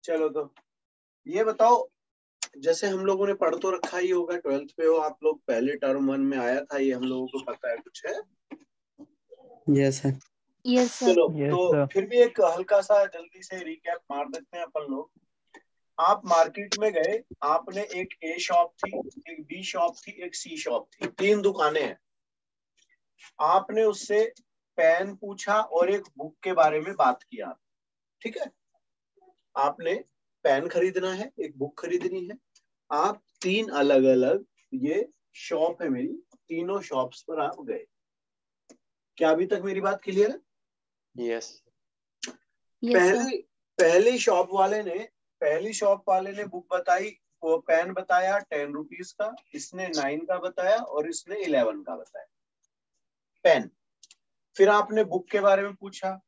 चलो तो ये बताओ, जैसे हम लोगों ने पढ़ तो रखा ही होगा, 12th पे हो आप लोग, पहले टर्म 1 में आया था ये, हम लोगों को पता है कुछ है। Yes sir. Yes sir. चलो तो फिर भी एक हल्का सा जल्दी से रिकैप मार देते हैं अपन लोग। आप मार्केट में गए, आपने एक ए शॉप थी, एक बी शॉप थी, एक सी शॉप थी, 3 दुकानें हैं। आपने उससे पेन पूछा और एक बुक के बारे में बात किया, ठीक है। आपने पेन खरीदना है, एक बुक खरीदनी है। आप 3 अलग अलग, ये शॉप है मेरी, तीनों शॉप्स पर आप गए। क्या अभी तक मेरी बात क्लियर है? यस। पहली शॉप वाले ने बुक बताई, वो पेन बताया 10 रुपीज का, इसने 9 का बताया और इसने 11 का बताया पेन। फिर आपने बुक के बारे में पूछा,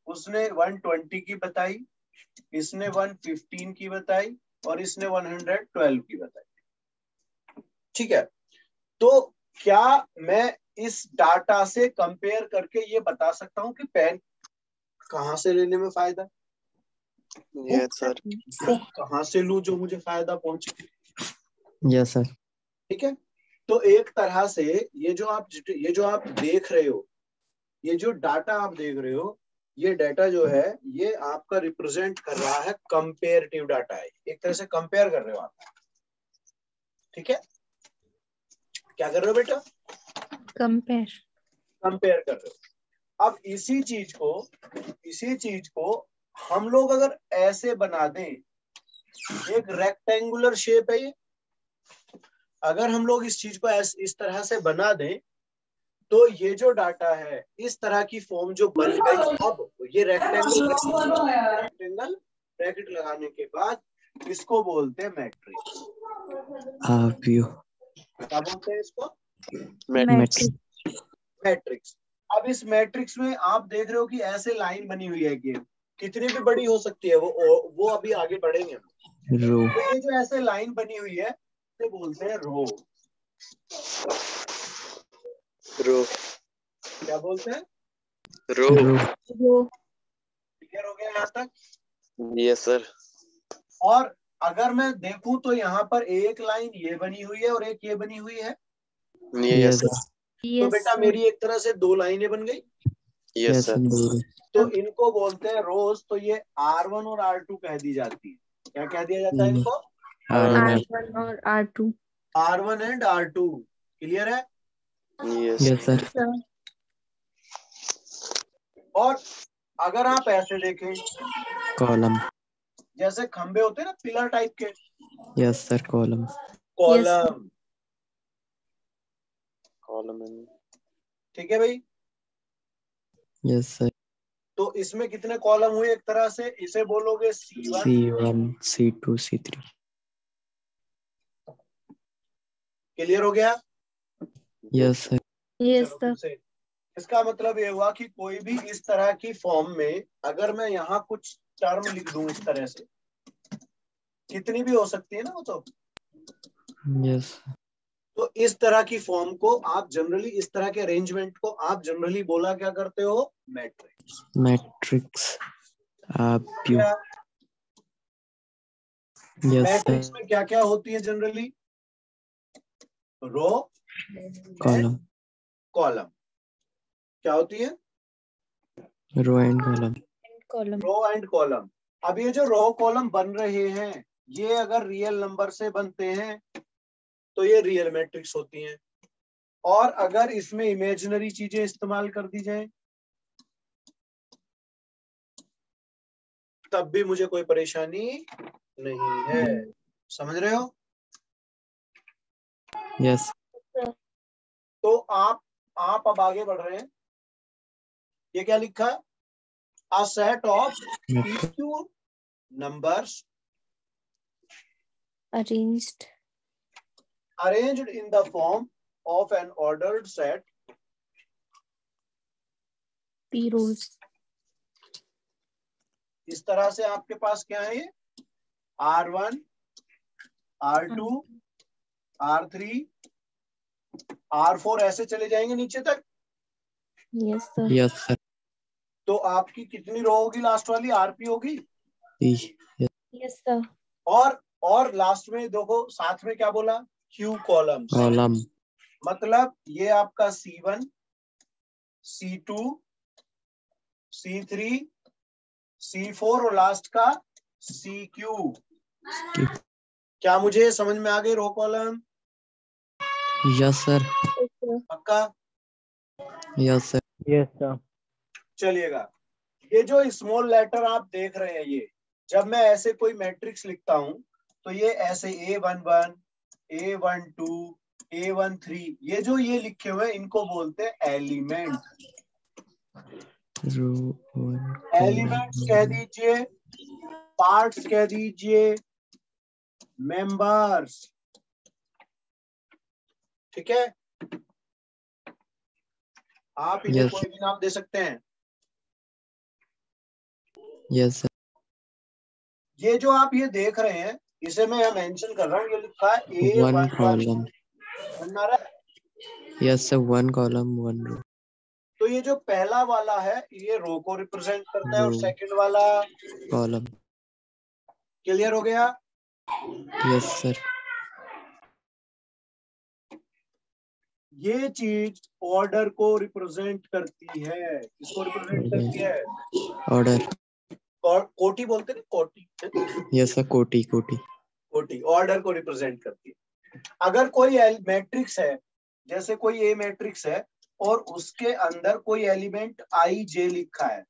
उसने 120 की बताई, इसने 115 की बताई और इसने 112 की बताई, ठीक है। तो क्या मैं इस डाटा से कंपेयर करके ये बता सकता हूं कि पेन कहां से लेने में फायदा, यस सर। बुक कहां से लूं जो मुझे फायदा पहुंचे? Yes sir. ठीक है। तो एक तरह से ये जो आप देख रहे हो, ये जो डाटा आप देख रहे हो, ये डाटा जो है ये आपका रिप्रेजेंट कर रहा है, कंपेरेटिव डाटा है, एक तरह से कंपेयर कर रहे हो आप, ठीक है। क्या कर रहे हो बेटा? कंपेयर कर रहे हो। अब इसी चीज को हम लोग अगर ऐसे बना दें, एक रेक्टेंगुलर शेप है ये, अगर हम लोग इस चीज को इस तरह से बना दें, तो ये जो डाटा है इस तरह की फॉर्म जो बन गई, अब ये रेक्टेंगल ब्रैकेट लगाने के बाद इसको बोलते हैं मैट्रिक्स। क्या बोलते हैं इसको? मैट्रिक्स। अब इस मैट्रिक्स में आप देख रहे हो कि ऐसे लाइन बनी हुई है कि कितनी भी बड़ी हो सकती है, वो अभी आगे बढ़ेंगे। रो। तो ये जो ऐसे लाइन बनी हुई है इसे बोलते हैं रो। क्या बोलते हैं? रो। क्लियर हो गया यहाँ तक? Yes sir. और अगर मैं देखूं तो यहाँ पर एक लाइन ये बनी हुई है और एक ये बनी हुई है। Yes sir. तो बेटा मेरी एक तरह से 2 लाइनें बन गई। Yes sir. तो इनको बोलते हैं रोज। तो ये R1 और R2 कह दी जाती है। क्या कह दिया जाता है इनको? R1 और R2। R1 and R2। Clear है? Yes sir. और अगर आप ऐसे देखें, कॉलम, जैसे खंबे होते हैं ना पिलर टाइप के। Yes sir. कॉलम। ठीक है भाई? Yes sir. तो इसमें कितने कॉलम हुए? एक तरह से इसे बोलोगे C1, C2, C3। क्लियर हो गया? Yes sir. Yes sir. इसका मतलब ये हुआ कि कोई भी इस तरह की फॉर्म में अगर मैं यहाँ कुछ टर्म लिख दूं इस तरह से, कितनी भी हो सकती है ना वो तो। यस। तो इस तरह की फॉर्म को आप जनरली, इस तरह के अरेंजमेंट को आप जनरली बोला क्या करते हो? मैट्रिक्स। मैट्रिक्स में क्या क्या होती है जनरली? रो, कॉलम। क्या होती है? Row and column. अब ये जो रो कॉलम बन रहे हैं, ये अगर रियल नंबर से बनते हैं तो ये रियल मैट्रिक्स होती हैं। और अगर इसमें इमेजिनरी चीजें इस्तेमाल कर दी जाए तब भी मुझे कोई परेशानी नहीं है। समझ रहे हो? यस। तो आप अब आगे बढ़ रहे हैं। ये क्या लिखा? A set of PQ numbers arranged in the form of an ordered set P rows। इस तरह से आपके पास क्या है? ये R1, R2, R3, R4 ऐसे चले जाएंगे नीचे तक। Yes sir. Yes sir. तो आपकी कितनी रो होगी? लास्ट वाली RP होगी। Yes Yes, sir. और लास्ट में देखो साथ में क्या बोला, क्यू कॉलम। कॉलम। मतलब ये आपका C1, C2, C3, C4 और लास्ट का CQ। क्या मुझे समझ में आ गई row column? Yes sir. Yes, sir. पक्का? Yes sir. Yes sir. चलिएगा, ये जो स्मॉल लेटर आप देख रहे हैं, ये जब मैं ऐसे कोई मैट्रिक्स लिखता हूं तो ये ऐसे A11, A12, A13, ये जो ये लिखे हुए हैं इनको बोलते हैं एलिमेंट। एलिमेंट्स कह दीजिए, पार्ट्स कह दीजिए, मेंबर्स। ठीक है, आप इन्हें Yes. कोई भी नाम दे सकते हैं। Yes sir. ये जो आप ये देख रहे हैं इसे मैं यहाँ मेंशन कर रहा हूँ, ये लिखा है वन A11। कॉलम। बनना रहा है? Yes sir, one column one row. तो ये जो पहला वाला है ये रो को रिप्रेजेंट करता है और रो। सेकंड वाला कॉलम। क्लियर हो गया? Yes sir. ये चीज ऑर्डर को रिप्रेजेंट करती है। किसको रिप्रेजेंट करती है? ऑर्डर। कोटी बोलते हैं, कोटी। यस सर, कोटी कोटी। कोटी ऑर्डर को रिप्रेजेंट करती है। अगर कोई मैट्रिक्स है, जैसे कोई ए मैट्रिक्स है और उसके अंदर कोई एलिमेंट आई जे लिखा है,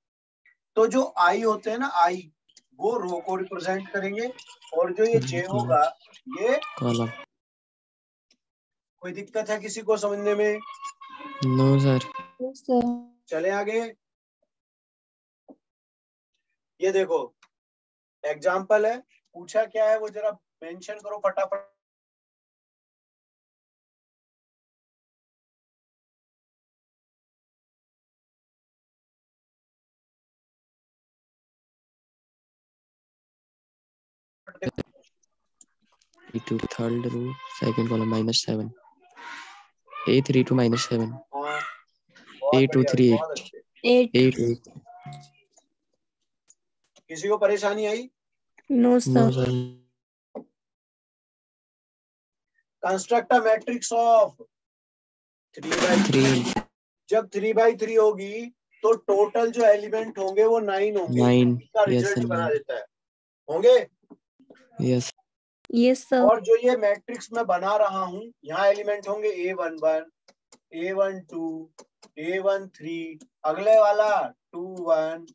तो जो आई होते हैं ना, आई वो रो को रिप्रेजेंट करेंगे और जो ये जे होगा ये कॉलम। कोई दिक्कत है किसी को समझने में? No sir. Yes, sir. चले आगे। ये देखो एग्जाम्पल है, पूछा क्या है वो जरा मेंशन करो फटाफट। to third row, second column -7. A3 to -7. हाँ, बहुत A2 बढ़िया, 3 बहुत अच्छे। 8. 8 8। किसी को परेशानी आई? No, no sir. Sir. Construct a matrix of 3/3। 3 जब 3/3 होगी तो टोटल जो एलिमेंट होंगे वो 9 होंगे। 9। इसका यस रिजल्ट सर। बना देता है, होंगे। यस। Yes, sir. और जो ये मैट्रिक्स मैं बना रहा हूँ यहाँ एलिमेंट होंगे A11, A12, A13, अगले वाला 21,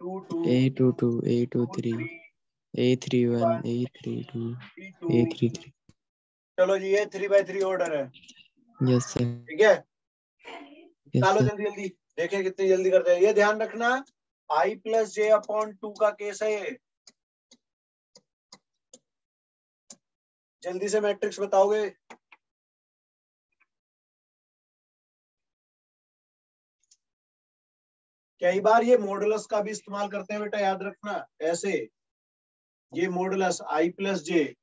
22, A22 A23 A31 A32 A32। A33। चलो जी, ये 3/3 ऑर्डर है। Yes sir. ठीक है, यस निकालो सर। जल्दी जल्दी, देखें कितनी जल्दी करते हैं। ये ध्यान रखना I+J/2 का केस है ये। जल्दी से मैट्रिक्स बताओगे? कई बार ये मॉडुलस का भी इस्तेमाल करते हैं बेटा, याद रखना। ऐसे ये मॉडुलस I+J,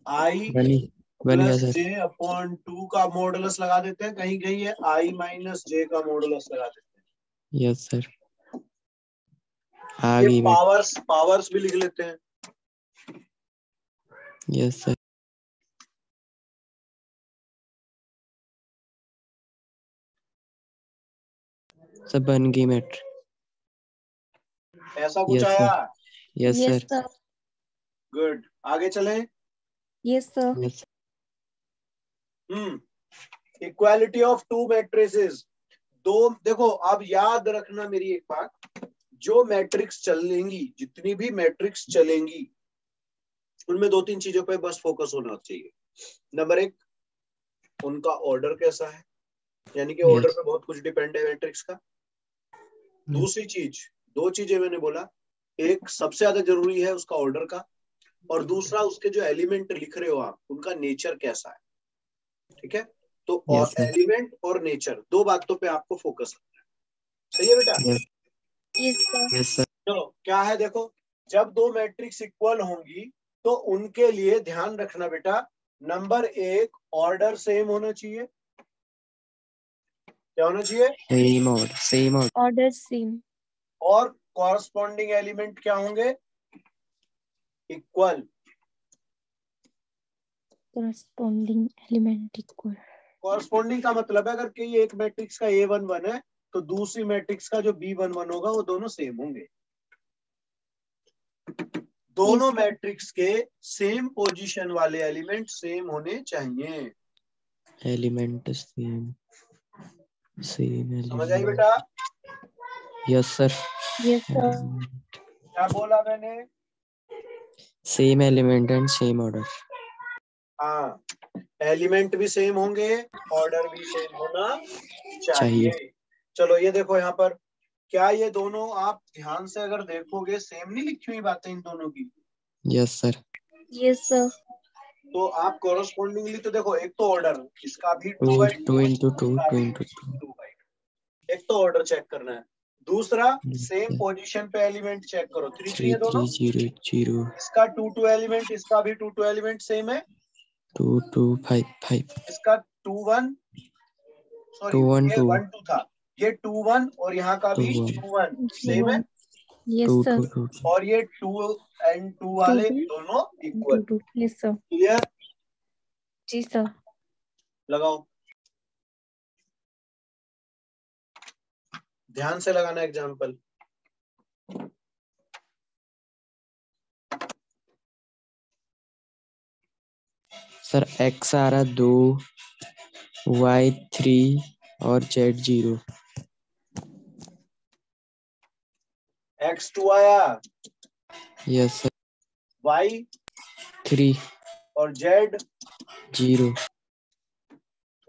I+J/2 का मॉडुलस लगा देते हैं, कहीं कहीं ये I-J का मॉडुलस लगा देते हैं। Yes sir. ये पावर्स भी लिख लेते हैं। Yes sir. सब बन गई मैट्रिक्स। ऐसा कुछ Yes, आया? Yes Yes, sir. sir. Good, आगे चलें। Yes, sir. Yes. Equality of to matrices. दो, देखो अब याद रखना मेरी एक बात, जो मैट्रिक्स चलेंगी, जितनी भी मैट्रिक्स चलेंगी उनमें दो तीन चीजों पे बस फोकस होना चाहिए। नंबर एक, उनका ऑर्डर कैसा है, यानी कि ऑर्डर पे बहुत कुछ डिपेंड है मैट्रिक्स का। दूसरी चीज, दो चीजें मैंने बोला, एक सबसे ज्यादा जरूरी है उसका ऑर्डर का, और दूसरा उसके जो एलिमेंट लिख रहे हो आप उनका नेचर कैसा है। ठीक है, तो Yes, sir. एलिमेंट और नेचर, दो बातों पे आपको फोकस करना है। सही है बेटा? Yes, sir. Yes sir. चलो क्या है, देखो जब दो मैट्रिक्स इक्वल होंगी तो उनके लिए ध्यान रखना बेटा, नंबर एक, ऑर्डर सेम होना चाहिए। क्या होना चाहिए? Same order, same order. Order same. और कॉरस्पॉन्डिंग एलिमेंट क्या होंगे? Equal. Corresponding element equal. Corresponding का मतलब है अगर कि एक मैट्रिक्स का A11 है तो दूसरी मैट्रिक्स का जो B11 होगा वो दोनों सेम होंगे। दोनों Yes, sir. मैट्रिक्स के सेम पोजीशन वाले एलिमेंट सेम होने चाहिए। एलिमेंट सेम, सेम समझ आई एलिमेंट। बेटा? Yes sir. Yes, sir. क्या बोला मैंने? Same element and same order. हाँ, एलिमेंट भी सेम होंगे, ऑर्डर भी सेम होना चाहिए। चलो ये देखो यहाँ पर, क्या ये दोनों आप ध्यान से अगर देखोगे सेम नहीं लिखी हुई बातें इन दोनों की? Yes sir. Yes, sir. तो आप कॉरस्पॉन्डिंगली तो देखो, एक तो ऑर्डर, इसका भी 2 2/2, 2 into 2 इसका 2 भी into 2। 2/2। एक तो ऑर्डर चेक करना है, दूसरा सेम पोजीशन पे एलिमेंट चेक करो। 3 3 है 3 दोनों। 3 0 0 इसका 2 2 एलिमेंट, इसका भी 2 2 एलिमेंट सेम है। 2 2 5 5 इसका 2 1, सॉरी 2 1 ये 2 1 2 था, ये 2 1 और यहाँ का 2 भी 1 2 1 सेम है। Yes, 2 sir. 2 2 और ये 2 एंड 2 वाले दोनों इक्वल। 2 2. Yes, sir. क्लियर? जी sir. लगाओ, ध्यान से लगाना एग्जाम्पल। सर x आ रहा 2, y 3 और z 0। x2 आया, यस सर। y 3 और z 0।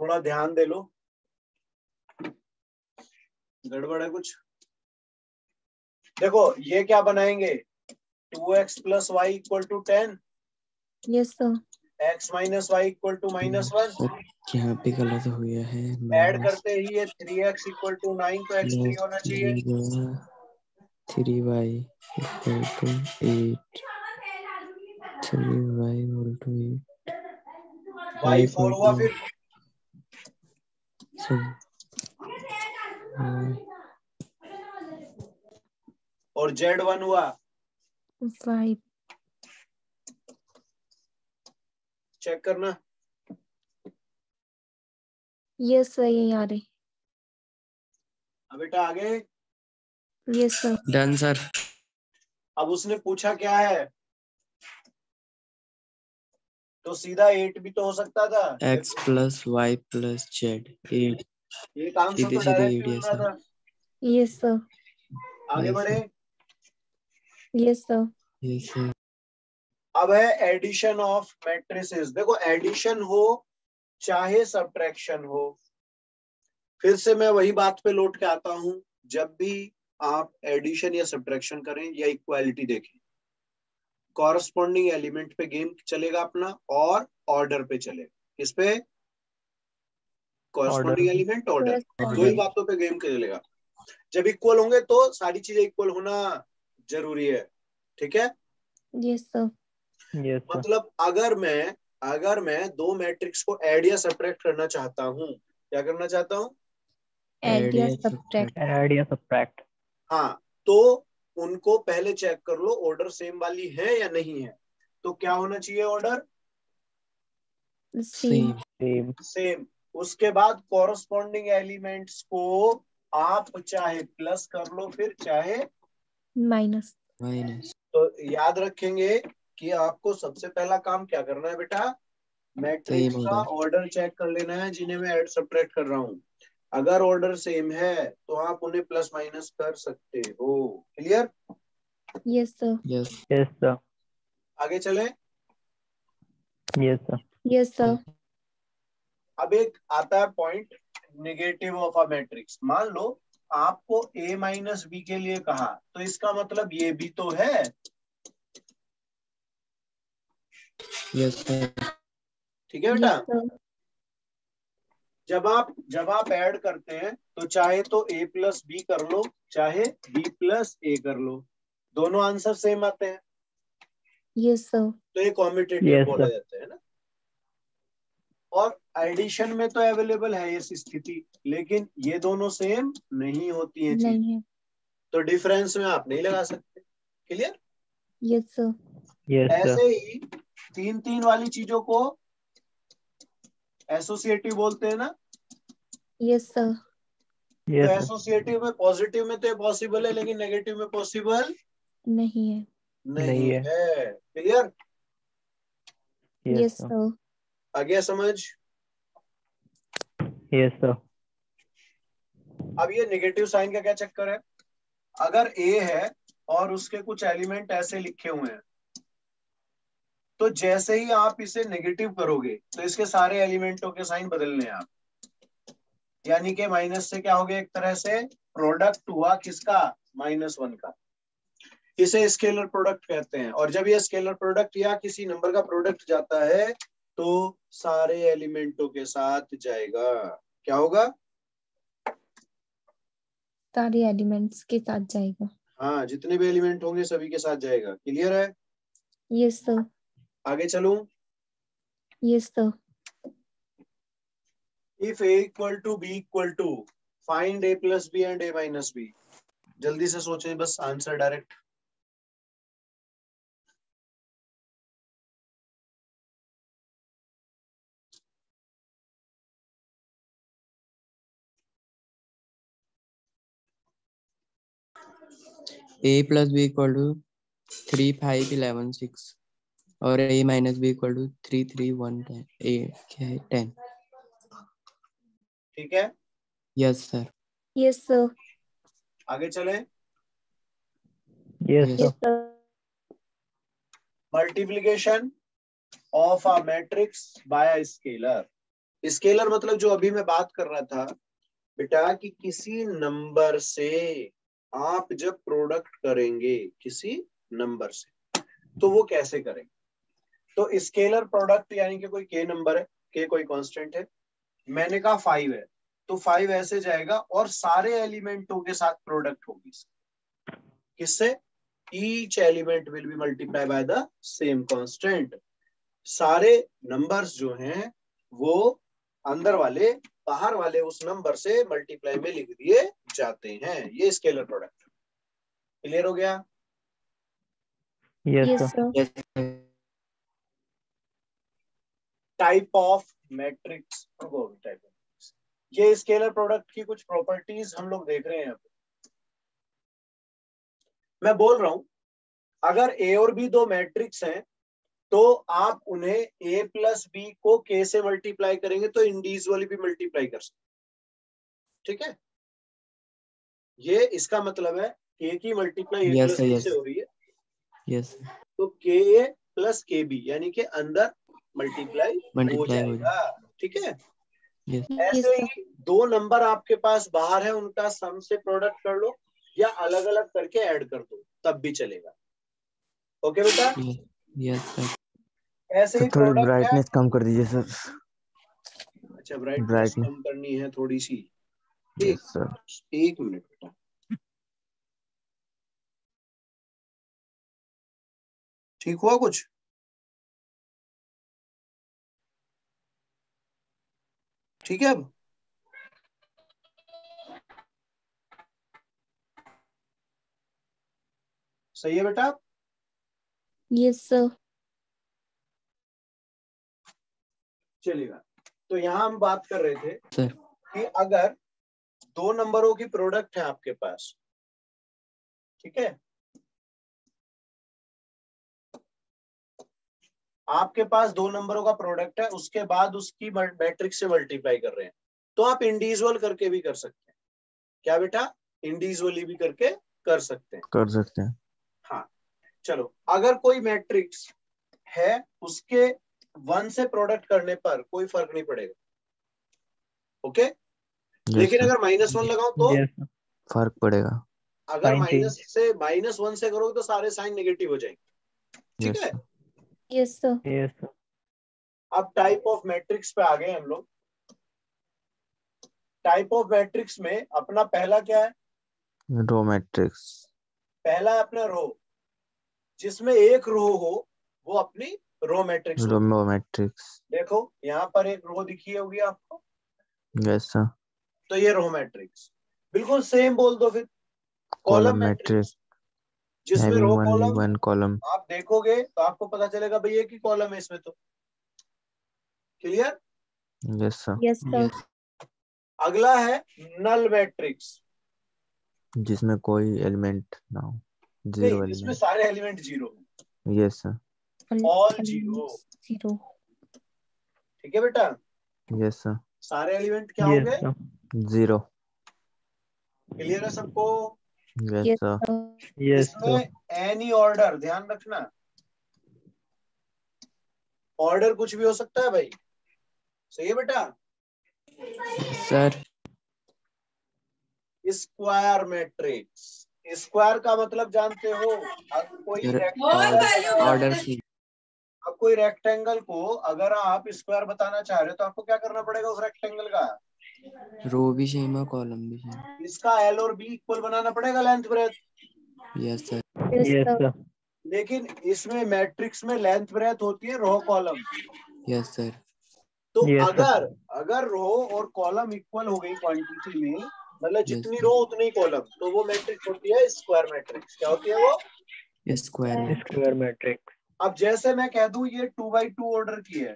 थोड़ा ध्यान दे लो, गड़बड़ है कुछ। देखो ये क्या बनाएंगे, 2x plus y equal to 10, Yes, sir. x minus y equal to -1। Sir यहाँ पे गलत हो गया है। ऐड करते ही ये 3x equal to 9, तो x3 होना चाहिए। 3y equal to 8, 3y equal to 8, y y 4 equal हुआ to फिर, और z1 हुआ। 5. चेक करना। Yes, sir. यही आ रहे. अब बेटा आगे, Yes, sir. Done sir. अब उसने पूछा क्या है, तो सीधा 8 भी तो हो सकता था। x plus y plus z 8। ये आंसर सीधे तो सीधे डायरेक्ट 8 मिल है रहा सर। था। Yes, sir. आगे Yes, बढ़े। Yes, sir. Yes sir. अब है एडिशन ऑफ मैट्रिसेस। देखो एडिशन हो चाहे सब्ट्रैक्शन हो, फिर से मैं वही बात पे लौट के आता हूं, जब भी आप एडिशन या सब्ट्रैक्शन करें या इक्वालिटी देखें, कॉरस्पॉन्डिंग एलिमेंट पे गेम चलेगा अपना और ऑर्डर पे चलेगा। किस पे? कॉरस्पॉन्डिंग एलिमेंट, ऑर्डर, दो ही बातों पे गेम चलेगा। जब इक्वल होंगे तो सारी चीजें इक्वल होना जरूरी है, ठीक है? Yes, sir. मतलब अगर मैं दो मैट्रिक्स को ऐड या सब्ट्रैक्ट करना चाहता हूँ, क्या करना चाहता हूँ? Add या subtract. ऐड या सब्ट्रैक्ट। हाँ, तो उनको पहले चेक कर लो ऑर्डर सेम वाली है या नहीं है। तो क्या होना चाहिए ऑर्डर? Same. सेम। सेम। उसके बाद कॉरस्पॉन्डिंग एलिमेंट्स को आप चाहे प्लस कर लो फिर चाहे Minus. माइनस। तो याद रखेंगे कि आपको सबसे पहला काम क्या करना है बेटा, मैट्रिक्स Same का order. ऑर्डर चेक कर लेना है जिन्हें मैं ऐड सब्ट्रैक्ट कर रहा हूँ। अगर ऑर्डर सेम है तो आप उन्हें प्लस माइनस कर सकते हो। Clear? Yes, sir. Yes. Yes sir. आगे चले। Yes sir. Yes, sir. अब एक आता है point, negative of a matrix. मान लो आपको a माइनस बी के लिए कहा, तो इसका मतलब ये भी तो है। Yes sir. ठीक है बेटा? Yes, sir. जब आप ऐड करते हैं तो चाहे तो a प्लस बी कर लो चाहे b प्लस ए कर लो, दोनों आंसर सेम आते हैं। Yes, sir. तो ये कॉम्यूटेटिव Yes, बोला sir. जाता है ना। और एडिशन में तो अवेलेबल है ये स्थिति, लेकिन ये दोनों सेम नहीं होती हैं चीज, नहीं है। तो डिफरेंस में आप नहीं लगा सकते। क्लियर? Yes sir. Yes, ऐसे sir. ही 3-3 वाली चीजों को एसोसिएटिव बोलते हैं ना। Yes sir. तो Yes, sir. एसोसिएटिव में पॉजिटिव में तो पॉसिबल है, लेकिन नेगेटिव में पॉसिबल नहीं है। नहीं नहीं है। है। Clear? Yes, yes sir. Sir. आ गया समझ? Yes, sir. अब ये नेगेटिव साइन का क्या चक्कर है? अगर ए है और उसके कुछ एलिमेंट ऐसे लिखे हुए हैं, तो जैसे ही आप इसे नेगेटिव करोगे तो इसके सारे एलिमेंटों के साइन बदलने हैं आप, यानी कि माइनस से क्या हो गया, एक तरह से प्रोडक्ट हुआ किसका, -1 का। इसे स्केलर प्रोडक्ट कहते हैं। और जब ये स्केलर प्रोडक्ट या किसी नंबर का प्रोडक्ट जाता है तो सारे एलिमेंटों के साथ जाएगा। क्या होगा? सारे एलिमेंट्स के साथ जाएगा। हाँ, जितने भी एलिमेंट होंगे सभी के साथ जाएगा। क्लियर है? Yes sir. आगे चलूं? Yes sir. If a equal to b equal to find a plus b and a minus b। जल्दी से सोचें, बस answer direct. a plus b equal to 3, 5, 11, 6 और a minus b equal to 3, 3, 1, 10, a क्या है 10। ठीक है? Yes sir. Yes sir. आगे चलें। Yes, Yes. sir. Yes sir. Multiplication of a matrix bye a scalar. Scalar मतलब जो अभी मैं बात कर रहा था बेटा, कि किसी नंबर से आप जब प्रोडक्ट करेंगे किसी नंबर से, तो वो कैसे करेंगे। तो स्केलर प्रोडक्ट यानी कि कोई के नंबर है, के कोई कांस्टेंट है, मैंने कहा 5 है, तो 5 ऐसे जाएगा और सारे एलिमेंटों के साथ प्रोडक्ट होगी। किससे? Each element will be multiply by the same constant. सारे नंबर्स जो हैं वो अंदर वाले बाहर वाले उस नंबर से मल्टीप्लाई में लिख दिए जाते हैं। ये स्केलर प्रोडक्ट। क्लियर हो गया? Yes, yes sir. Sir. Yes type of matrix. ये स्केलर प्रोडक्ट की कुछ प्रॉपर्टीज हम लोग देख रहे हैं। मैं बोल रहा हूं, अगर ए और बी दो मैट्रिक्स हैं तो आप उन्हें ए प्लस बी को के से मल्टीप्लाई करेंगे तो इंडिविजुअली भी मल्टीप्लाई कर सकते। ठीक है? ये इसका मतलब है के की multiply A Yes, plus sir, B yes. से हो रही है, यस तो के ए प्लस के बी यानी कि अंदर मल्टीप्लाई हो मल्टीप्लाई हो जाएगा। ठीक है? यस यस ऐसे सर। ही दो नंबर आपके पास बाहर है, उनका सम से प्रोडक्ट कर लो या अलग अलग करके ऐड कर दो, तब भी चलेगा। ओके बेटा? Yes sir. ऐसे ही सर थोड़ी प्रोडक्ट है। ब्राइटनेस कम कर दीजिए सर। अच्छा, ब्राइटनेस ब्राइटनेस। कम करनी है थोड़ी सी। Yes sir. एक मिनट बेटा। ठीक हुआ कुछ? ठीक है? अब सही है बेटा? Yes sir. चलेगा। तो यहां हम बात कर रहे थे सर कि अगर दो नंबरों की प्रोडक्ट है आपके पास, ठीक है, आपके पास दो नंबरों का प्रोडक्ट है, उसके बाद उसकी मैट्रिक्स से मल्टीप्लाई कर रहे हैं, तो आप इंडिविजुअल करके भी कर सकते हैं। क्या बेटा? इंडिविजुअली भी करके कर सकते हैं। कर सकते हैं। हाँ, चलो। अगर कोई मैट्रिक्स है, उसके 1 से प्रोडक्ट करने पर कोई फर्क नहीं पड़ेगा। ओके? लेकिन सर अगर -1 लगाओ तो Yes, sir. फर्क पड़ेगा। अगर Fine, ठीक। -1 से करोगे तो सारे साइन नेगेटिव हो जाएंगे। ठीक यस है? Sir. Yes sir. Yes, sir. अब टाइप ऑफ मैट्रिक्स पे आ गए हम लोग। टाइप ऑफ मैट्रिक्स में अपना पहला क्या है? Row matrix. पहला है अपना रो। जिसमें एक रो हो वो अपनी रो मैट्रिक्स। Row matrix. देखो यहाँ पर एक रो दिखी होगी आपको, यस सर। तो ये रो मैट्रिक्स। बिल्कुल सेम बोल दो फिर कॉलम कॉलम मैट्रिक्स, मैट्रिक्स जिसमें हैविंग रो ओनली कॉलम वन कॉलम। आप देखोगे तो आपको पता चलेगा भाई एक ही कॉलम है इसमें। तो clear? Yes sir. Yes, sir. Yes. अगला है नल मैट्रिक्स। जिसमें कोई एलिमेंट ना हो, जीरो नहीं, जिसमें एलिमेंट। सारे element zero, yes sir. All zero. Zero. ठीक है बेटा, यस सर। सारे एलिमेंट क्या होंगे? Yes, sir. जीरो। क्लियर है सबको? Yes Yes, sir. sir. Yes, sir. इसमें एनी ऑर्डर, ध्यान रखना, ऑर्डर कुछ भी हो सकता है भाई। सही है बेटा? Sir square matrix. स्क्वायर का मतलब जानते हो? अब कोई सर रेक्टेंगल, ऑर्डर सी। अब कोई रेक्टेंगल को अगर आप स्क्वायर बताना चाह रहे हो तो आपको क्या करना पड़ेगा उस रेक्टेंगल का? रो भी सेम है कॉलम भी सेम। इसका एल और बी इक्वल बनाना पड़ेगा, length breadth. Yes sir. Yes, Yes, sir. sir. लेकिन इसमें मैट्रिक्स में लेंथ ब्रेथ होती है रो कॉलम। Yes sir. तो Yes, sir. अगर अगर रो और कॉलम इक्वल हो गई क्वांटिटी में, मतलब जितनी sir. रो उतनी कॉलम, तो वो मैट्रिक्स होती है स्क्वायर मैट्रिक्स। क्या होती है वो? स्क्वायर। Square matrix. अब जैसे मैं कह दूं ये 2x2 ऑर्डर की है,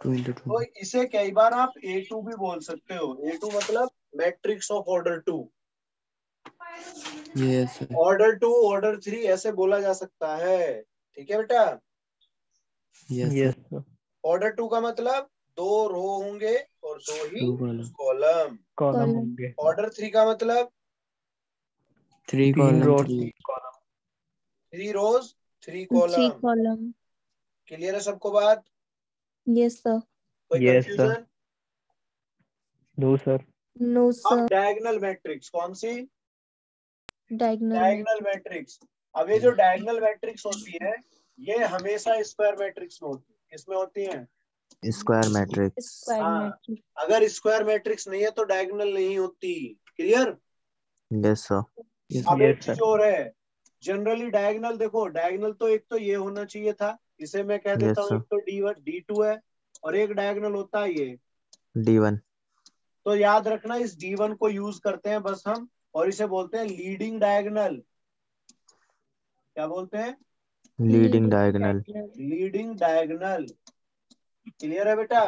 2 into 2। तो इसे कई बार आप A2 भी बोल सकते हो। A2 मतलब matrix of order 2। Yes sir. Order 2, order 3 ऐसे बोला जा सकता है। ठीक है बेटा? Yes Yes, sir. sir. Order 2 का मतलब 2 रो होंगे और 2 ही 2 कॉलम। कॉलम। Column Column. होंगे। ऑर्डर 3 का मतलब 3 तीन कॉलम rows, 3। तीन column. 3 रोज 3 Three कॉलम। column. क्लियर है सबको बात? Yes, sir. कोई Yes, sir. Confusion? No, sir. No, अब sir. Diagonal matrix. कौन सी? Diagonal diagonal matrix. मैट्रिक्स। अब ये जो डायगोनल मैट्रिक्स होती है, ये हमेशा स्क्वायर मैट्रिक्स में होती है। किसमें होती है? Square matrix. Square हाँ, matrix. अगर स्क्वायर मैट्रिक्स नहीं है तो डायगोनल नहीं होती। क्लियर? Yes sir. अब Yes, एक चीज sir. और है, जनरली डायगोनल, देखो डायगोनल तो एक तो ये होना चाहिए था, इसे मैं कह देता यस हूँ, एक सर। तो D1 D2 है, और एक डायगोनल होता है ये। D1। तो याद रखना इस D1 को यूज करते हैं बस हम, और इसे बोलते हैं लीडिंग डायगोनल। क्या बोलते हैं? Leading diagonal. diagonal. Leading diagonal. Clear है बेटा?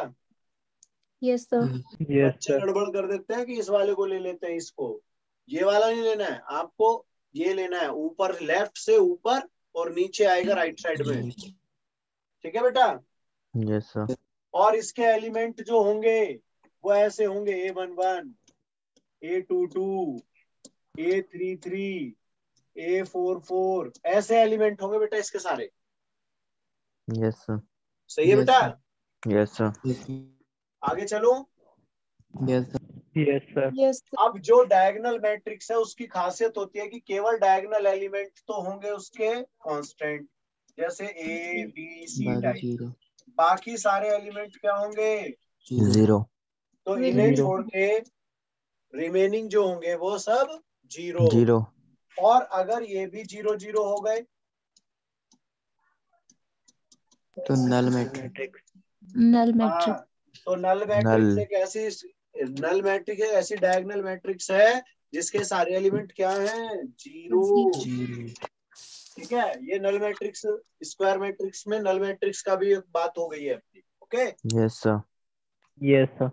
Yes, sir. Yes, बच्चे sir. गड़बड़ कर देते हैं कि इस वाले को ले लेते हैं, इसको। ये वाला नहीं लेना है आपको, ये लेना है ऊपर, लेफ्ट से ऊपर, और नीचे आएगा राइट साइड में। ठीक है बेटा? Yes sir. और इसके एलिमेंट जो होंगे वो ऐसे होंगे: A11, A22, A33, A44, ऐसे एलिमेंट होंगे बेटा इसके सारे। Yes sir. सही है Yes, बेटा? sir. Yes sir. आगे चलो। Yes sir. Yes, sir. Yes, sir. अब जो डायगोनल मैट्रिक्स है उसकी खासियत होती है कि केवल डायगोनल एलिमेंट तो होंगे उसके कांस्टेंट, जैसे A B C बाकी टाइप। 0। बाकी सारे एलिमेंट क्या होंगे? 0। जीरो। तो Zero. इन्हें Zero. छोड़ के रिमेनिंग जो होंगे वो सब जीरो। जीरो। और अगर ये भी 0 0 हो गए तो नल मैट्रिक्स। Matrix. Null हाँ, matrix. तो नल मैट्रिक्स एक ऐसी, नल मैट्रिक्स एक ऐसी डायगोनल मैट्रिक्स है जिसके सारे एलिमेंट क्या हैं? जीरो। 0। ठीक है? ये नल मैट्रिक्स। स्क्वायर मैट्रिक्स में नल मैट्रिक्स का भी एक बात हो गई है अपनी। Okay, yes sir. Yes, sir.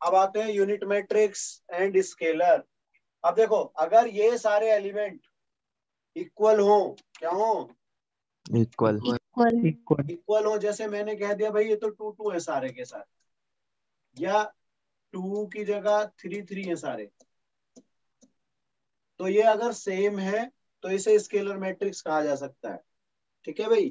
अब आते हैं यूनिट मैट्रिक्स एंड स्केलर। अब देखो, अगर ये सारे एलिमेंट इक्वल हो, क्या हो? इक्वल। Equal. Equal. इक्वल हो, जैसे मैंने कह दिया भाई ये तो 2 2 है सारे के सारे, या 2 की जगह 3 3 है सारे, तो ये अगर सेम है तो इसे स्केलर मैट्रिक्स कहा जा सकता है। ठीक है भाई?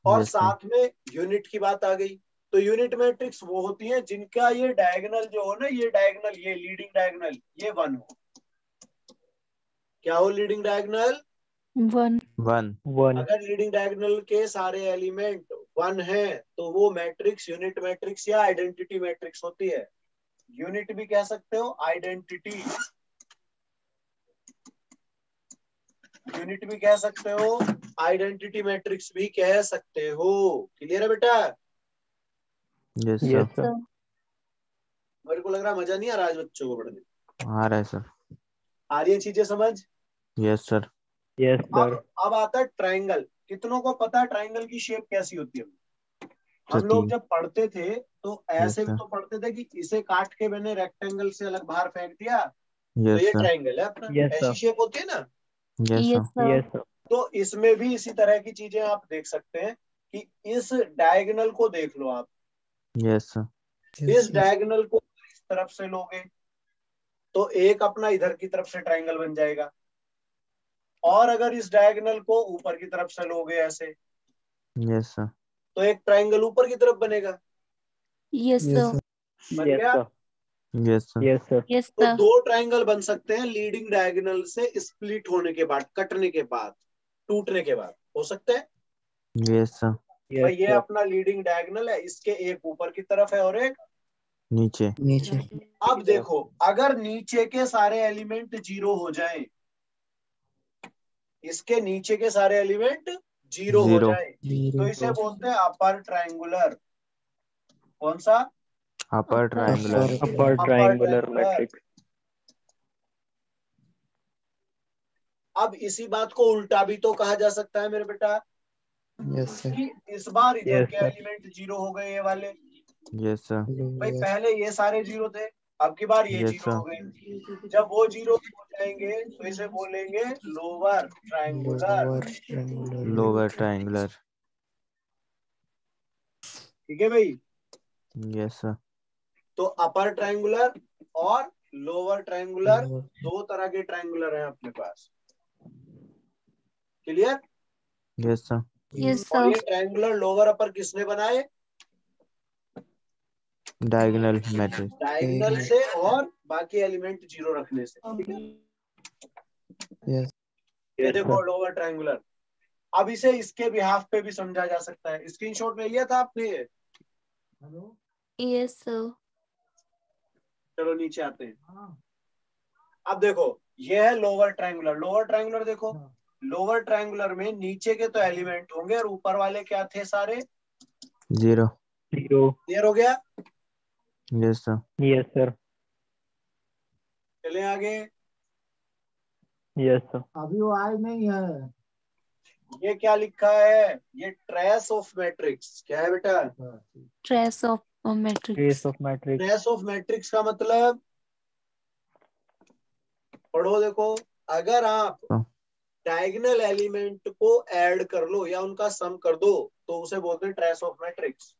और यस सर। साथ में यूनिट की बात आ गई, तो यूनिट मैट्रिक्स वो होती है जिनका ये डायगोनल जो हो ना, ये डायगोनल, ये लीडिंग डायगोनल, ये 1 हो। क्या हो? Leading diagonal 1. 1। 1. अगर लीडिंग डायगोनल के सारे एलिमेंट 1 है तो वो मैट्रिक्स यूनिट मैट्रिक्स या आइडेंटिटी मैट्रिक्स होती है। यूनिट भी कह सकते हो, आइडेंटिटी, यूनिट भी कह सकते हो, आइडेंटिटी मैट्रिक्स भी कह सकते हो। क्लियर है बेटा? Yes yes sir. सर। मेरे को लग रहा है मजा नहीं आ रहा आज बच्चों को पढ़ने। आ रहा है सर। आ रही है चीजें समझ? Yes sir. Yes sir. अब आता है ट्रायंगल। कितनों को पता है ट्रायंगल की शेप कैसी होती है? हम सर लोग तीन। जब पढ़ते थे तो यस ऐसे भी सर। तो पढ़ते थे कि इसे काट के मैंने रेक्टेंगल से अलग बाहर फेंक दिया तो यस ये सर। ट्रायंगल है अपना। यस ऐसी सर। शेप होती है ना। Yes yes sir. Sir. Yes sir. तो इसमें भी इसी तरह की चीजें आप देख सकते हैं कि इस डायगोनल को देख लो आप। Yes sir. इस डायगोनल को इस तरफ से लोगे तो एक अपना इधर की तरफ से ट्रायंगल बन जाएगा, और अगर इस डायगोनल को ऊपर की तरफ से लोगे ऐसे यस सर। तो एक ट्रायंगल ऊपर की तरफ बनेगा। Yes sir. बन यस गया? Sir. Yes sir. Yes sir. Yes तो सर। दो ट्रायंगल बन सकते हैं लीडिंग डायगोनल से स्प्लिट होने के बाद, कटने के बाद, टूटने के बाद हो सकता है। Yes sir. भाई यस ये सर। अपना लीडिंग डायगोनल है, इसके एक ऊपर की तरफ है और एक नीचे। नीचे। अब देखो अगर नीचे के सारे एलिमेंट जीरो हो जाएं, इसके नीचे के सारे एलिमेंट जीरो हो जीरो। जाए तो इसे बोलते हैं अपर ट्रायंगुलर। कौन सा? Upper triangular. Upper upper triangular triangular. Matrix. अब इसी बात को उल्टा भी तो कहा जा सकता है मेरे बेटा यस सर। कि इस बार इधर यस के सर। एलिमेंट जीरो हो गए ये वाले। Yes sir. भाई पहले ये सारे जीरो थे, अब की बार ये यस जीरो हो सर। गए। जब वो जीरो हो जाएंगे तो इसे बोलेंगे lower triangular. Lower triangular. Lower triangular. ठीक है भाई? Yes sir. तो अपर ट्रायंगुलर और लोअर ट्रायंगुलर दो तरह के ट्रायंगुलर हैं अपने पास। क्लियर? Yes sir. यस और सर। ये ट्रायंगुलर लोअर अपर किसने बनाए? Diagonal matrix. डायगोनल से और बाकी एलिमेंट जीरो रखने से। ठीक है? यस। ये यस देखो सर। Lower triangular. अब इसे इसके बिहाफ पे भी समझा जा सकता है। स्क्रीनशॉट ले लिया था आपने ये? Yes sir. चलो नीचे आते हैं। अब देखो ये है लोअर ट्रायंगुलर। लोअर ट्रायंगुलर देखो, लोअर ट्रायंगुलर में नीचे के तो एलिमेंट होंगे और ऊपर वाले क्या थे सारे? जीरो। जीरो। क्लियर हो गया? Yes sir. Yes sir. चले आगे। Yes sir. अभी वो आए नहीं है। ये क्या लिखा है? ये ट्रेस ऑफ मैट्रिक्स। क्या है बेटा? Trace of matrix. Trace of matrix. Trace of matrix का मतलब पढ़ो देखो, अगर आप डायगोनल एलिमेंट को ऐड कर लो या उनका सम कर दो तो उसे बोलते हैं trace of matrix.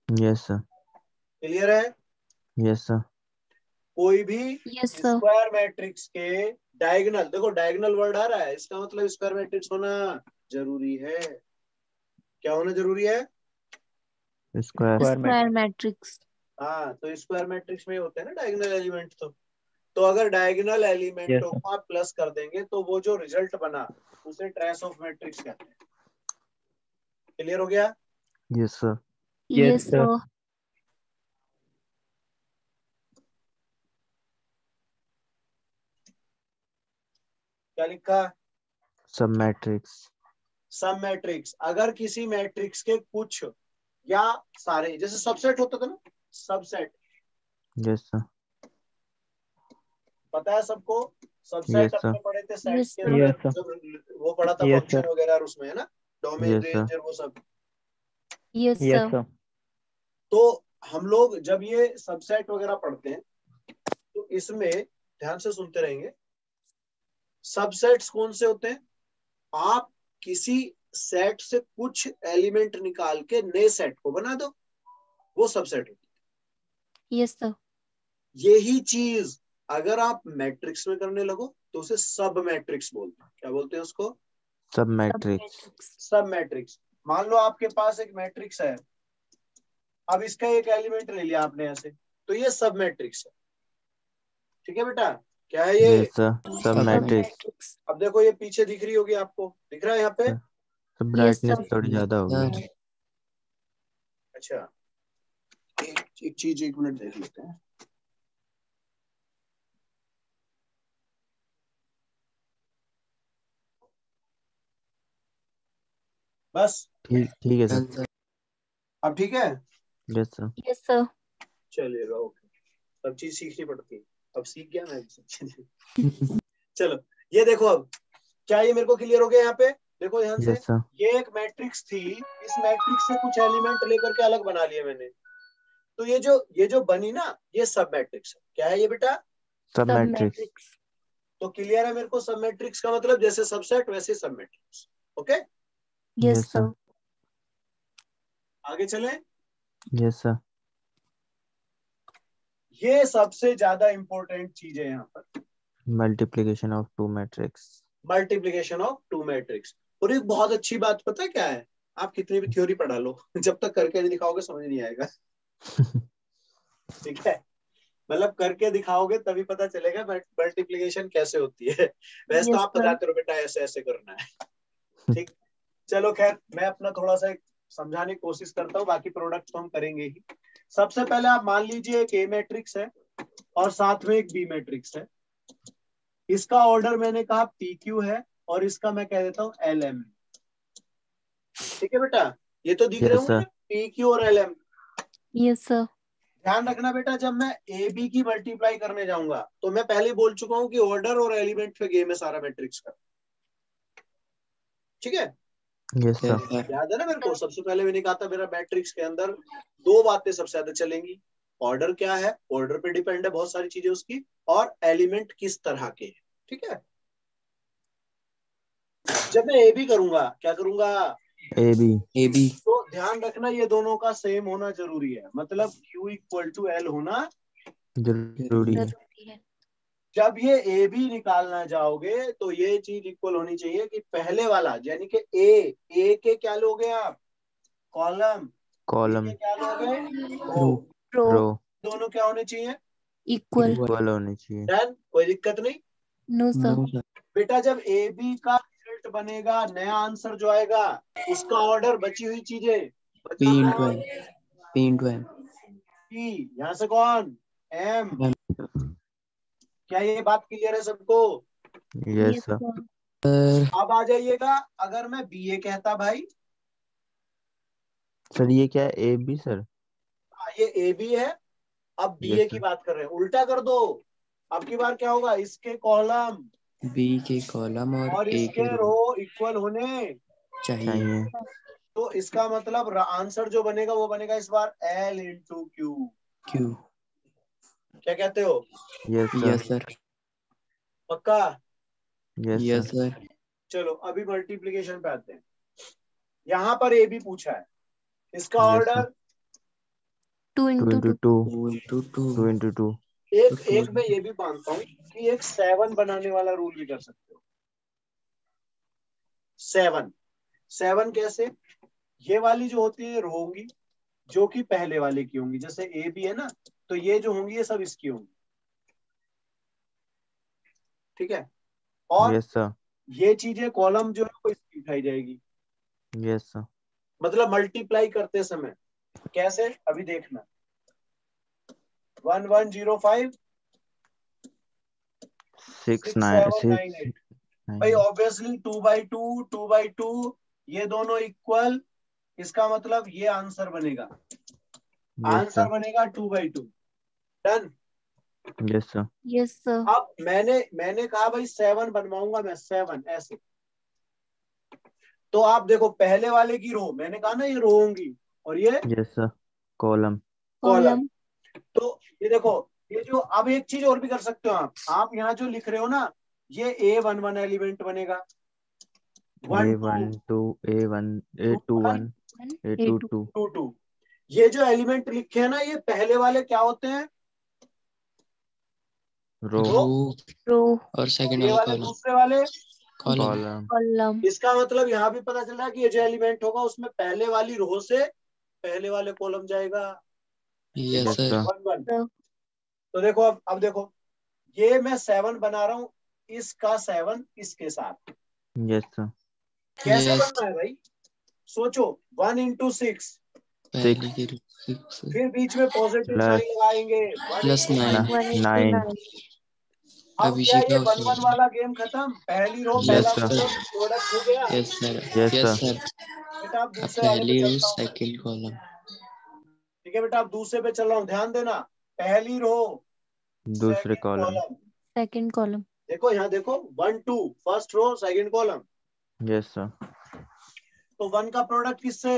Yes sir. Clear है? Yes sir. कोई भी यस सर। स्क्वायर मैट्रिक्स के डायगोनल, देखो डायगोनल वर्ड आ रहा है, इसका मतलब स्क्वायर मैट्रिक्स होना जरूरी है। क्या होना जरूरी है? स्क्वायर। Square matrix. हाँ, तो स्क्वायर मैट्रिक्स में होते हैं ना डायगोनल एलिमेंट। तो अगर डायगोनल यस एलिमेंटों सर। को आप प्लस कर देंगे तो वो जो रिजल्ट बना उसे ट्रेस ऑफ मैट्रिक्स कहते हैं। क्लियर हो गया? Yes sir. Yes yes sir. Sir. क्या लिखा? सब मैट्रिक्स। सब मैट्रिक्स। अगर किसी मैट्रिक्स के कुछ या सारे, जैसे सबसेट होता था ना, सबसेट यस सर। पता है सबको? Subset yes sir. अपने पढ़े थे सेट्स यस के सर। अंदर, यस सर। जब वो पढ़ा था यस फंक्शन सर। वगैरह और उसमें है ना, डोमेन यस सर। रेंज और वो सब। Yes yes sir. सर। तो हम लोग जब ये सबसेट वगैरह पढ़ते हैं तो इसमें ध्यान से सुनते रहेंगे। सबसेट्स कौन से होते हैं? आप किसी सेट से कुछ एलिमेंट निकाल के नए सेट को बना दो, वो सबसेट होता है। Yes sir. यही चीज अगर आप मैट्रिक्स में करने लगो तो उसे सब मैट्रिक्स बोलते हैं। क्या बोलते हैं उसको? सब मैट्रिक्स। सब मैट्रिक्स। मान लो आपके पास एक मैट्रिक्स है, अब इसका एक एलिमेंट ले लिया आपने ऐसे, तो ये सब मैट्रिक्स है। ठीक है बेटा? क्या है ये? Yes sir. सब सब मैट्रिक्स। मैट्रिक्स। अब देखो ये पीछे दिख रही होगी आपको, दिख रहा है यहाँ पे? सब यस ब्राइटनेस सर। थोड़ी ज्यादा हो गई सर। है। अच्छा, एक चीज, एक मिनट देख लेते हैं। बस ठीक ठीक है सर। Done, sir. अब ठीक है। Yes sir. Yes, sir. चलिएगा, ओके। सब चीज सीखनी पड़ती है, अब सीख गया मैं भी सब चीजें। चलो ये देखो, अब क्या ये मेरे को क्लियर हो गया यहाँ पे? देखो ध्यान से, यस सर। ये एक मैट्रिक्स थी, इस मैट्रिक्स से कुछ एलिमेंट लेकर के अलग बना लिए मैंने, तो ये जो बनी ना, ये सब मैट्रिक्स है। क्या है ये बेटा? सब मैट्रिक्स। Submatrix. तो क्लियर है मेरे को? सब मैट्रिक्स का मतलब जैसे सबसेट वैसे सब matrix. Okay, Yes, Yes, sir. sir. आगे चलें। Yes sir. ये सबसे ज्यादा इंपॉर्टेंट चीज है यहाँ पर, multiplication of two matrix. Multiplication of two matrix. और एक बहुत अच्छी बात पता है क्या है? आप कितनी भी थ्योरी पढ़ा लो, जब तक करके नहीं दिखाओगे समझ नहीं आएगा। ठीक है, मतलब करके दिखाओगे तभी पता चलेगा मल्टीप्लिकेशन कैसे होती है। वैसे तो Yes, आप sir. बताते रहो बेटा ऐसे ऐसे करना है। ठीक, चलो खैर, मैं अपना थोड़ा सा समझाने की कोशिश करता हूँ, बाकी प्रोडक्ट तो हम करेंगे ही। सबसे पहले आप मान लीजिए एक ए मैट्रिक्स है और साथ में एक बी मैट्रिक्स है। इसका ऑर्डर मैंने कहा पी क्यू है और इसका मैं कह देता हूँ एल एम। ठीक है बेटा, ये तो दिख रहे यस होंगे सर। पी क्यू और एल एम। Yes, sir. ध्यान रखना बेटा, जब मैं ए बी की मल्टीप्लाई करने जाऊंगा तो मैं पहले ही बोल चुका हूं कि ऑर्डर और एलिमेंट पे गेम है सारा मैट्रिक्स का। ठीक है, यस Yes, सर। sir. याद है ना मेरे को? सबसे पहले मैंने कहा था मेरा मैट्रिक्स के अंदर दो बातें सबसे ज्यादा चलेंगी। ऑर्डर क्या है, ऑर्डर पे डिपेंड है बहुत सारी चीजें उसकी, और एलिमेंट किस तरह के हैं। ठीक है, जब मैं ए बी करूंगा, क्या करूंगा? A B. AB. तो ध्यान रखना ये दोनों का सेम होना जरूरी है, मतलब Q इक्वल टू एल होना। जरूरी है। जरूरी है. जब ये ए बी निकालना जाओगे तो ये चीज इक्वल होनी चाहिए कि पहले वाला यानी कि ए के क्या लोगे आप? कॉलम। कॉलम। के क्या लोगे? रो। Row. Row. रो। दोनों क्या होने चाहिए? Equal. इक्वल होनी चाहिए। डन, कोई दिक्कत नहीं। No, sir. No, sir. बेटा जब ए बी का रिजल्ट बनेगा, नया आंसर जो आएगा, उसका ऑर्डर बची हुई चीजें, P बचा into कौन? M. P into M. P, यहाँ से कौन? एम। M. क्या ये बात क्लियर है सबको? Yes Yes, sir. sir. अब आ जाइएगा, अगर मैं बी ए कहता भाई, सर ये क्या है? A B sir. ये ए बी है, अब बी ए यस की सर। बात कर रहे हैं, उल्टा कर दो। अब की बार क्या होगा? इसके कॉलम B के कॉलम और और A के इसके रो रो इक्वल होने चाहिए. चाहिए। तो इसका मतलब आंसर जो बनेगा वो बनेगा इस बार एल इंटू क्यू। Q. क्या कहते हो? Yes Yes, sir. sir. पक्का? Yes Yes, sir. sir. चलो अभी मल्टीप्लीकेशन पे आते हैं। यहाँ पर ए बी पूछा है, इसका yes sir. Order 2 two into into 2. Two. 2 into 2. Two into two. एक तो एक मैं ये भी मानता हूँ कि एक 7 बनाने वाला रूल भी कर सकते हो। 7 7 कैसे? ये वाली जो होती है रो होंगी, जो कि पहले वाले की होंगी, जैसे ए बी है ना, तो ये जो होंगी ये सब इसकी होंगी। ठीक है, और यस सर। ये चीजें कॉलम जो है वो इसकी उठाई जाएगी, यस सर। मतलब मल्टीप्लाई करते समय। कैसे? अभी देखना, 1105 6 9 6798। 6 भाई 9। ऑब्वियसली 2/2 ये दोनों इक्वल, इसका मतलब ये आंसर बनेगा। Yes answer sir. बनेगा 2/2। Done. Yes sir. Yes, sir. अब मैंने कहा भाई 7 बनवाऊंगा मैं, 7 ऐसे। तो आप देखो पहले वाले की रो, मैंने कहा ना ये रो होंगी, और ये yes sir. Column. Column. Column. तो ये देखो, ये जो, अब एक चीज और भी कर सकते हो आप यहाँ जो लिख रहे हो ना, ये A11 एलिमेंट बनेगा, ए 1 2 ए 1 ए 2 1 ए 2 A2. 2। 2 ये जो एलिमेंट लिखे हैं ना, ये पहले वाले क्या होते हैं? रो। रो। Row. और सेकंड ये वाला वाले कॉलम. दूसरे वाले कॉलम. कॉलम। Column. इसका मतलब यहाँ भी पता चल रहा है कि ये जो एलिमेंट होगा उसमें पहले वाली रो से पहले वाले कॉलम जाएगा। Yes, yes sir. Sir. 1 1। Sir. तो देखो, अब देखो, ये मैं 7 बना रहा हूँ, इसका 7 इसके साथ। Yes sir. कैसे Yes. बनना है भाई? सोचो, 1 into 6, पहली के रो 6 फिर बीच में पॉजिटिव प्लस साइन लगाएंगे, 1 प्लस into 9, 9. 1 into 9। 9. अब क्या अभिषेक ये का 1 1 वाला गेम खत्म? पहली रो Yes, पहला sir. कॉलम प्रोडक्ट हो गया। Yes sir Yes, yes sir. Sir बेटा आप अब दूसरे वाले पे पहली रो चलता हूँ। सेकंड कॉलम ठीक है बेटा, आप दूसरे पे चल रहा हूँ, ध्यान देना। पहली रो दूसरे second column. Column, second column. देखो यहाँ देखो 1 2 first row second column. Yes, sir. तो 1 का प्रोडक्ट किससे?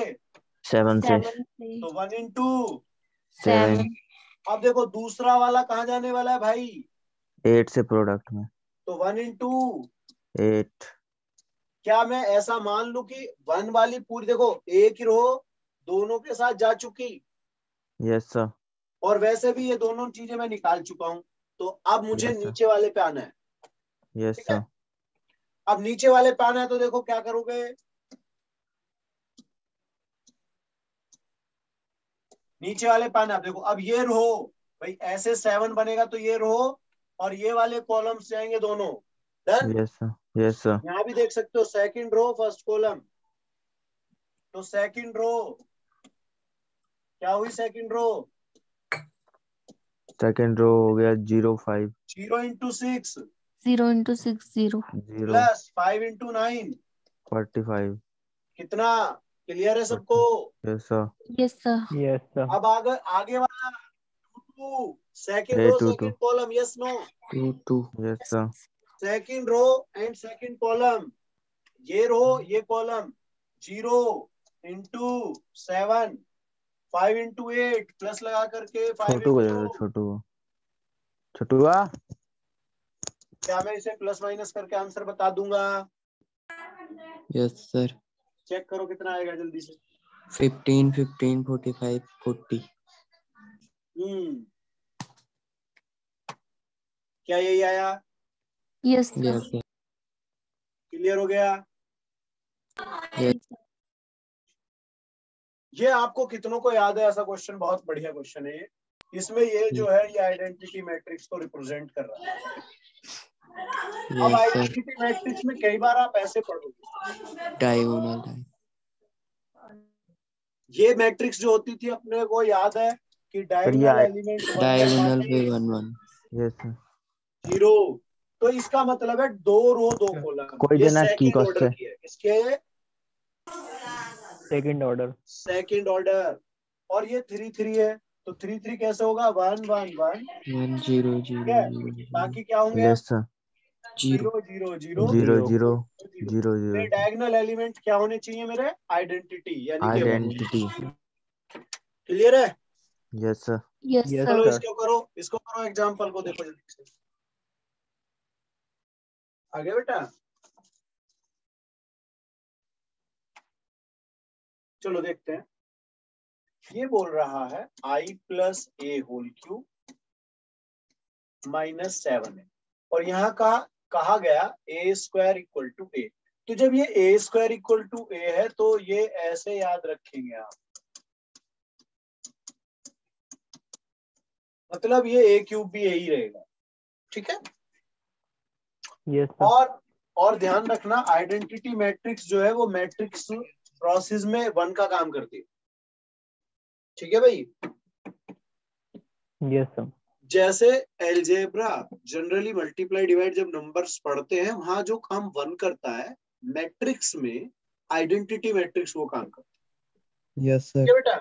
7 से. 7 से तो 1 into। 7. 7 अब देखो दूसरा वाला कहाँ जाने वाला है भाई? 8 से प्रोडक्ट में. तो 1 into। 8. क्या मैं ऐसा मान लूं कि 1 वाली पूरी, देखो एक ही रो दोनों के साथ जा चुकी, Yes, sir. और वैसे भी ये दोनों चीजें मैं निकाल चुका हूं। तो अब मुझे Yes, sir. नीचे वाले पे आना है। Yes, ठीक है, sir. अब नीचे वाले पे आना है तो देखो क्या करोगे। नीचे वाले पे आना है। अब देखो, अब ये रो भाई ऐसे 7 बनेगा तो ये रो और ये वाले कॉलम्स जाएंगे दोनों। Done. Yes, sir. Yes, sir. यहाँ भी देख सकते हो सेकंड रो फर्स्ट कॉलम। तो सेकंड रो क्या हुई? सेकंड रो सेकंड रो हो गया 0 5 0 into 6 0 into 6 0 0 प्लस 5 into 9 45. कितना? क्लियर है सबको? Yes, sir. Yes sir. Yes, sir. अब आगे आगे वाला second row 8 2 2. Second column, yes no? 2 2 Yes, sir. Second row and second column, ये रो ये कॉलम। 0 into 7 5 into 8 प्लस लगा करके 5 छोटू को दे दो. into। छोटू को. छोटुआ. क्या मैं इसे प्लस माइनस करके आंसर बता दूंगा? यस सर चेक करो कितना आएगा जल्दी से। 15 15 45 40 क्या यही आया? Yes sir. Yes sir clear हो गया? ये आपको कितनों को याद है? ऐसा क्वेश्चन बहुत बढ़िया क्वेश्चन है ये। इसमें ये जो है ये आइडेंटिटी मैट्रिक्स को रिप्रेजेंट कर रहा है। अब यस सर आइडेंटिटी मैट्रिक्स में कई बार आप ऐसे पढ़ोगे, डायगोनल ये मैट्रिक्स जो होती थी अपने को याद है कि डायगोनल बढ़िया है. एलिमेंट डायगोनल पे 1 1 Yes, sir. 0। तो इसका मतलब है 2 रो 2 कॉलम। कोई ये देना की सेकंड कॉस्ट ऑर्डर है. की है। इसके Second order. Second order. और ये 3 3 है, तो 3 3 कैसे होगा? 1 1 1। 1 0 ठीक 0 है, 0 बाकी क्या होंगे? Yes, sir. 0 0 0 0 0 0. 0 0 मेरे 0. डायगोनल एलिमेंट क्या होने चाहिए? मेरे आइडेंटिटी यानी कि 1। Identity. क्लियर है? Yes, sir. यस Yes, चलो सर। sir. इसको करो, इसको करो एग्जांपल को देखो जल्दी से। आगे बेटा चलो देखते हैं। ये बोल रहा है i plus A whole cube minus 7 है, और यहाँ कहा गया A square equal to A. तो जब ये A square equal to A है तो ये ऐसे याद रखेंगे आप, मतलब ये ए क्यूब भी यही रहेगा। ठीक है, Yes, sir. और ध्यान रखना आइडेंटिटी मैट्रिक्स जो है वो मैट्रिक्स प्रोसेस में 1 का काम करती है। ठीक है भाई? Yes, sir. जैसे एलजेब्रा जनरली मल्टीप्लाई डिवाइड जब नंबर्स पढ़ते हैं वहां जो काम 1 करता है, मैट्रिक्स में आइडेंटिटी मैट्रिक्स वो काम करता है। यस ठीक सर है बेटा?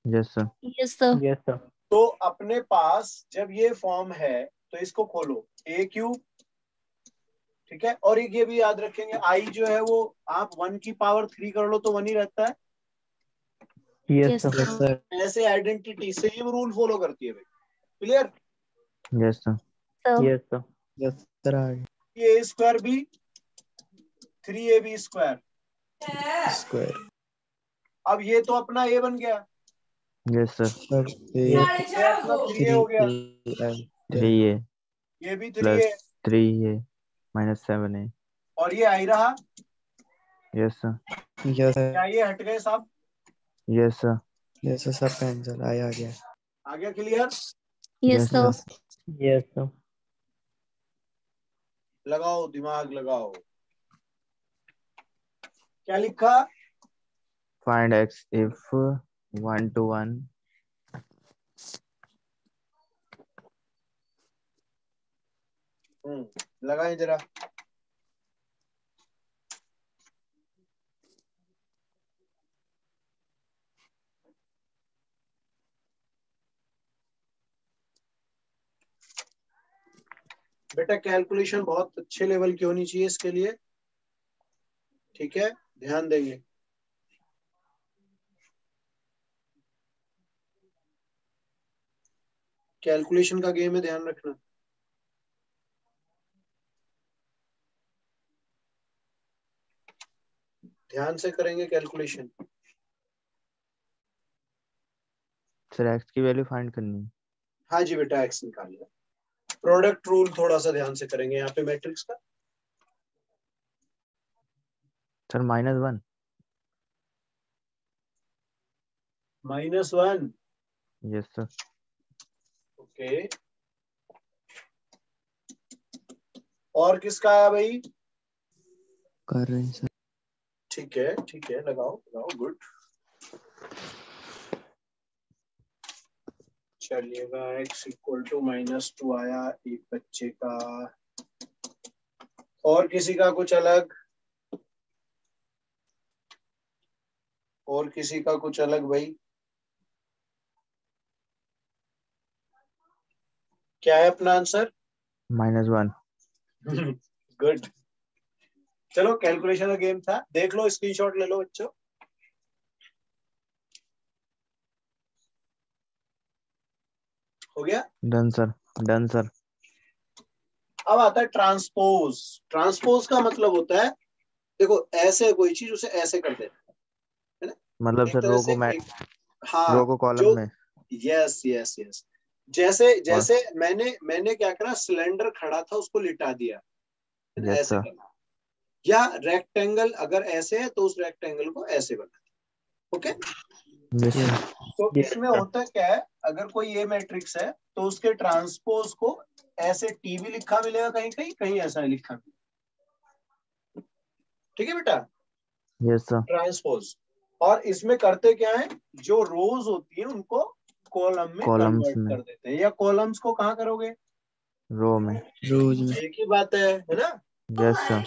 Yes, sir. Yes sir. Yes, sir. तो अपने पास जब ये फॉर्म है तो इसको खोलो ए क्यूब। ठीक है, और एक ये भी याद रखेंगे आई जो है वो आप 1 की पावर 3 कर लो तो 1 ही रहता है। Yes, yes sir. Yes sir. Sir ऐसे आइडेंटिटी सेम रूल फॉलो करती है भाई। Clear? Yes, sir. Yes, sir. Yes sir आ गया ये ए स्क्वायर भी 3ab स्क्वायर। स्क्वायर अब ये तो अपना ए बन गया, Yes, sir. सर ये ये अपना 3a हो गया, 3A ये भी 3a plus 3A minus 7A. और ये आई रहा। Yes, sir. यस क्या सर ये हट गए सब? Yes, sir. यस सर सब कैंसिल आ गया आ गया clear? Yes Yes, sir. Sir. Yes, sir. लगाओ दिमाग लगाओ। क्या लिखा? Find x if 1 to 1. लगाएं जरा। बेटा कैलकुलेशन बहुत अच्छे लेवल की होनी चाहिए इसके लिए, ठीक है, ध्यान देंगे। कैलकुलेशन का गेम है, ध्यान रखना। ध्यान से करेंगे कैलकुलेशन। सर एक्स की वैल्यू फाइंड करनी है। हाँ जी बेटा, एक्स निकाल लिया। प्रोडक्ट रूल थोड़ा सा ध्यान से करेंगे यहाँ पे मैट्रिक्स का। सर -1। -1। Yes sir. ओके, और किसका आया भाई? कर रहे हैं सर। ठीक है ठीक है, लगाओ लगाओ, गुड। चलिएगा, x इक्वल टू -2 आया एक बच्चे का। और किसी का कुछ अलग? और किसी का कुछ अलग भाई? क्या है अपना आंसर? -1। गुड। चलो, कैलकुलेशन का गेम था, देख लो, स्क्रीनशॉट ले लो बच्चों। हो गया? Done sir, done sir. अब आता है ट्रांसपोज। ट्रांसपोज का मतलब होता है, देखो ऐसे कोई चीज उसे ऐसे कर देना, है ना? मतलब एक सर तरह रो से को एक, हाँ, रो को कॉलम जो, में। यस यस यस, जैसे और जैसे मैंने क्या करा, सिलेंडर खड़ा था उसको लिटा दिया, है ना? यस ऐसे सर। करना। या रेक्टेंगल अगर ऐसे है तो उस रेक्टेंगल को ऐसे बना। Okay, yes yes sir. तो Yes, इसमें sir. होता क्या है, अगर कोई ये मैट्रिक्स है तो उसके ट्रांसपोज को ऐसे टी भी लिखा मिलेगा, कहीं कहीं कहीं ऐसा लिखा मिलेगा। ठीक है बेटा, यस सर। ट्रांसपोज। और इसमें करते क्या है, जो रोज होती है उनको कॉलम में कॉलम्स कन्वर्ट में, कर देते हैं, या कॉलम्स को कहाँ करोगे? रो में। रोज में। एक ही बात है ना? Yes sir.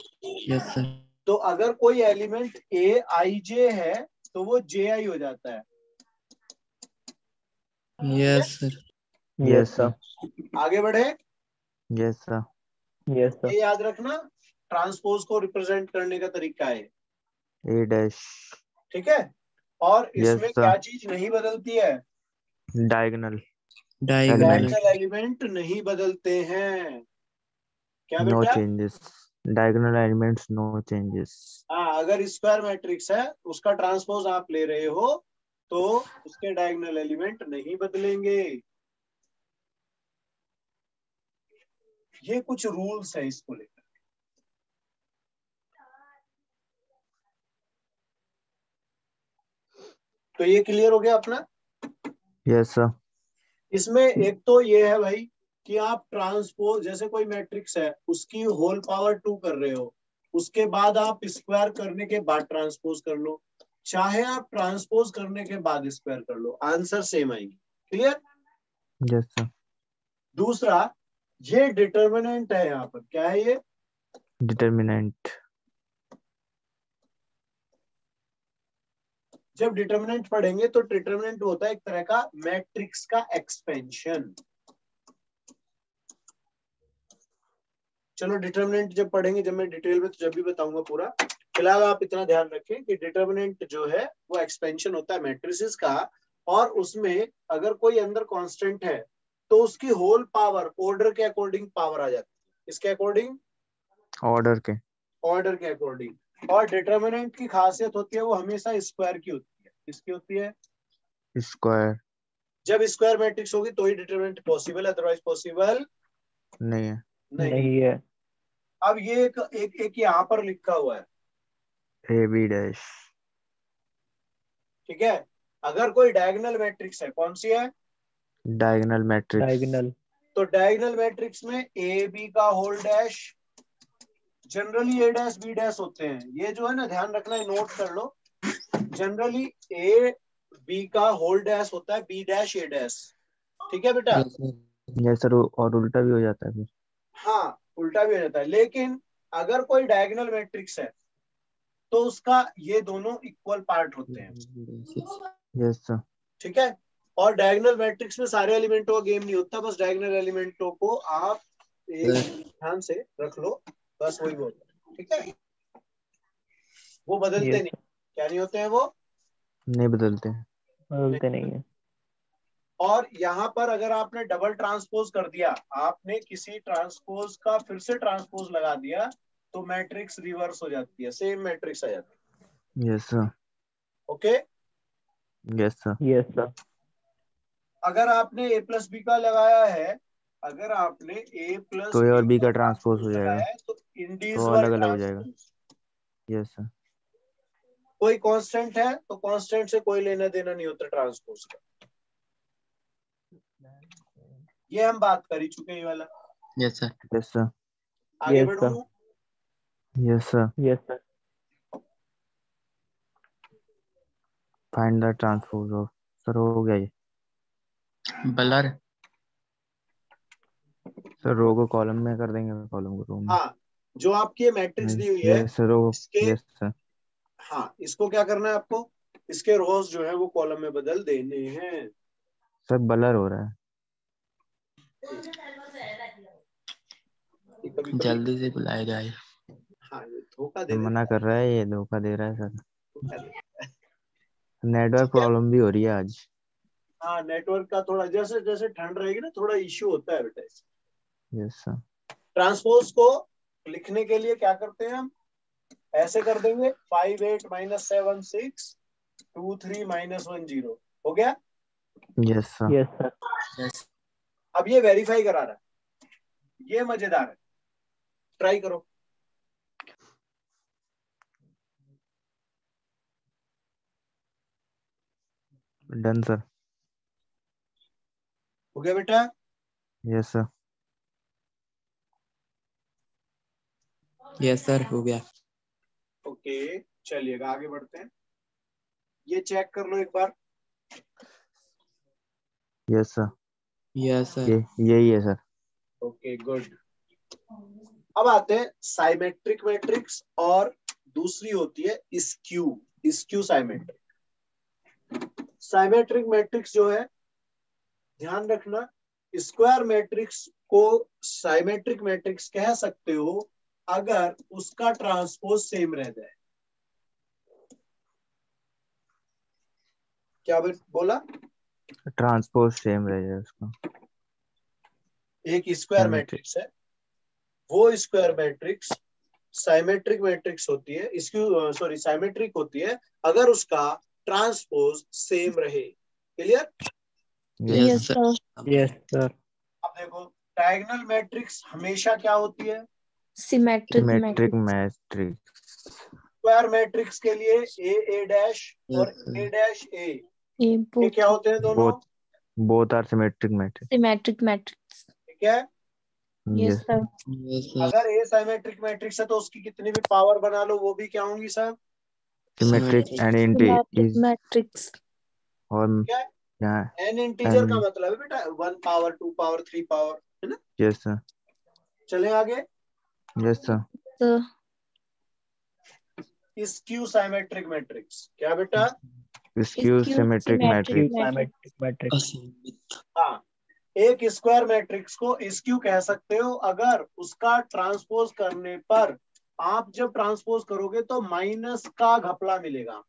Yes sir. तो अगर कोई एलिमेंट ए आई जे है तो वो जे आई हो जाता है। Yes sir. Yes, yes sir. Sir. आगे बढ़े, यस सर। Yes, sir. ये याद रखना, ट्रांसपोज को रिप्रेजेंट करने का तरीका है, A'। ठीक है? और यस इसमें सर। क्या चीज नहीं बदलती है? Diagonal diagonal. Diagonal elements, element नहीं बदलते हैं। क्या नो बेटा? Changes. Diagonal elements, no changes. हाँ, अगर स्क्वायर मैट्रिक्स है उसका ट्रांसपोज आप ले रहे हो तो उसके डायगोनल एलिमेंट नहीं बदलेंगे। ये कुछ रूल्स है इसको लेकर। तो ये क्लियर हो गया अपना। Yes sir. इसमें एक तो ये है भाई कि आप ट्रांसपोज, जैसे कोई मैट्रिक्स है उसकी होल पावर 2 कर रहे हो, उसके बाद आप स्क्वायर करने के बाद ट्रांसपोज कर लो, चाहे आप ट्रांसपोज करने के बाद स्क्वायर कर लो, आंसर सेम आएंगे। क्लियर? Yes sir. दूसरा, ये डिटर्मिनेंट है, यहाँ पर क्या है ये? डिटर्मिनेंट। जब डिटर्मिनेंट पढ़ेंगे तो डिटर्मिनेंट होता है एक तरह का मैट्रिक्स का एक्सपेंशन। चलो डिटर्मिनेंट जब पढ़ेंगे, जब मैं डिटेल में, तो जब भी बताऊंगा पूरा। फिलहाल आप इतना ध्यान रखें कि डिटर्मिनेंट जो है वो एक्सपेंशन होता है मैट्रिसेस का, और उसमें अगर कोई अंदर कांस्टेंट है तो उसकी होल पावर ऑर्डर के अकॉर्डिंग पावर आ जाती है। इसके अकॉर्डिंग? ऑर्डर के। ऑर्डर के अकॉर्डिंग। और डिटर्मिनेंट की खासियत होती है वो हमेशा स्क्वायर की होती है। किसकी होती है? स्क्वायर। जब स्क्वायर मैट्रिक्स होगी तो ही डिटर्मिनेंट पॉसिबल, अदरवाइज पॉसिबल नहीं है। नहीं। नहीं है. अब ये एक यहाँ पर लिखा हुआ है, AB'। ठीक है? अगर कोई डायगोनल मैट्रिक्स है, कौन सी है? Diagonal matrix. Diagonal. तो डायगोनल मैट्रिक्स में ए बी का होल डैश, जनरली ए डैश बी डैश होते हैं, ये जो है ना, ध्यान रखना है, नोट कर लो। जनरली ए बी का होल डैश होता है, बी डैश ए डैश। ठीक है बेटा? Yes sir. यस सर, और उल्टा भी हो जाता है फिर। हाँ, उल्टा भी हो जाता है। लेकिन अगर कोई डायगोनल मैट्रिक्स है तो उसका ये दोनों इक्वल पार्ट होते हैं। Yes sir. ठीक है, और डायगोनल मैट्रिक्स में सारे एलिमेंटों का गेम नहीं होता, बस डायगोनल एलिमेंटों को आप एक ध्यान से रख लो, बस वही बोल। ठीक है, वो बदलते Yes, नहीं। क्या नहीं होते हैं वो? नहीं बदलते। बदलते नहीं है। और यहाँ पर अगर आपने डबल ट्रांसपोज कर दिया, आपने किसी ट्रांसपोज का फिर से ट्रांसपोज लगा दिया, तो मैट्रिक्स रिवर्स हो जाती है, सेम मैट्रिक्स आ जाती है। Yes sir. Okay, yes sir. Yes, sir. अगर आपने a प्लस बी का लगाया है, अगर आपने a प्लस तो ए और बी का का ट्रांसपोज हो लगाया जाएगा, है तो तो इंडिविजुअल अलग अलग हो जाएगा। ट्रांसपोज। Yes sir. कोई कांस्टेंट है तो कांस्टेंट से कोई लेना देना नहीं होता ट्रांसपोज का। ये हम बात कर ही चुके हैं, ये वाला। Yes sir. Yes sir. आगे Yes, बढ़ू? sir. Yes sir. Yes, sir. Find the transpose of, sir हो गया ये। बलर। सर रो को कॉलम में कर देंगे, कॉलम को रो में। हाँ, जो आपकी ये मैट्रिक्स दी हुई है यस सर। रो। इसके, यस सर। हाँ, इसको क्या करना है आपको? इसके रोज जो है वो कॉलम में बदल देने हैं। सर बलर हो रहा है। कभी कभी जल्दी से बुलाया जाए। हाँ, ये धोखा सर दे मना देता कर रहा है, ये धोखा दे रहा है सर। है। नेटवर्क ठीक है, प्रॉब्लम भी हो रही है आज। हाँ, नेटवर्क का थोड़ा, जैसे जैसे ठंड रहेगी ना, थोड़ा इश्यू होता है बेटा। Yes sir. ट्रांसपोज को लिखने के लिए क्या करते हैं हम? ऐसे कर देंगे, 5 8 -7 6 2 3 -1 0। हो गया? Yes sir. Yes, sir. Yes. अब ये वेरीफाई करा रहा है, ये मजेदार है, ट्राई करो। Done sir. हो गया बेटा? Yes sir. यस सर, हो गया। ओके, चलिएगा आगे बढ़ते हैं। ये चेक कर लो एक बार। Yes sir. Yes sir. यही है सर। Okay, good. अब आते हैं साइमेट्रिक मैट्रिक्स, और दूसरी होती है skew, skew symmetric. Symmetric matrix जो है, ध्यान रखना, स्क्वायर मैट्रिक्स को साइमेट्रिक मैट्रिक्स कह सकते हो अगर उसका ट्रांसपोज सेम रह जाए। क्या बोला? ट्रांसपोज सेम रह जाए उसका। एक स्क्वायर Symmetric. मैट्रिक्स है, वो स्क्वायर मैट्रिक्स साइमेट्रिक मैट्रिक्स होती है, इसकी सॉरी साइमेट्रिक होती है अगर उसका ट्रांसपोज सेम रहे। Clear? Yes Yes, sir. sir. Yes, sir. अब देखो, डायगोनल मैट्रिक्स हमेशा क्या होती है? Symmetric symmetric matrix. Matrix. Square matrix के लिए ए डैश और Yes, sir. A dash A, A ये both क्या होते हैं दोनों? Both are symmetric matrix. symmetric matrix. ठीक है, Yes, yes sir. Yes, sir. अगर ए साइमेट्रिक मैट्रिक्स है तो उसकी कितनी भी पावर बना लो वो भी क्या होंगी sir? Symmetric Symmetric. And Symmetric is matrix. और क्या? यहाँ एन इंटीजर का एन। मतलब है बेटा 1 पावर 2 पावर 3 पावर, है ना? Yes sir. चले आगे। Yes sir. The skew symmetric matrix क्या बेटा? Skew skew symmetric symmetric Q matrix. matrix. symmetric matrix. असममित। हाँ, एक स्क्वायर मैट्रिक्स को स्क्यू कह सकते हो अगर उसका ट्रांसपोज करने पर, आप जब ट्रांसपोज करोगे तो माइनस का घपला मिलेगा,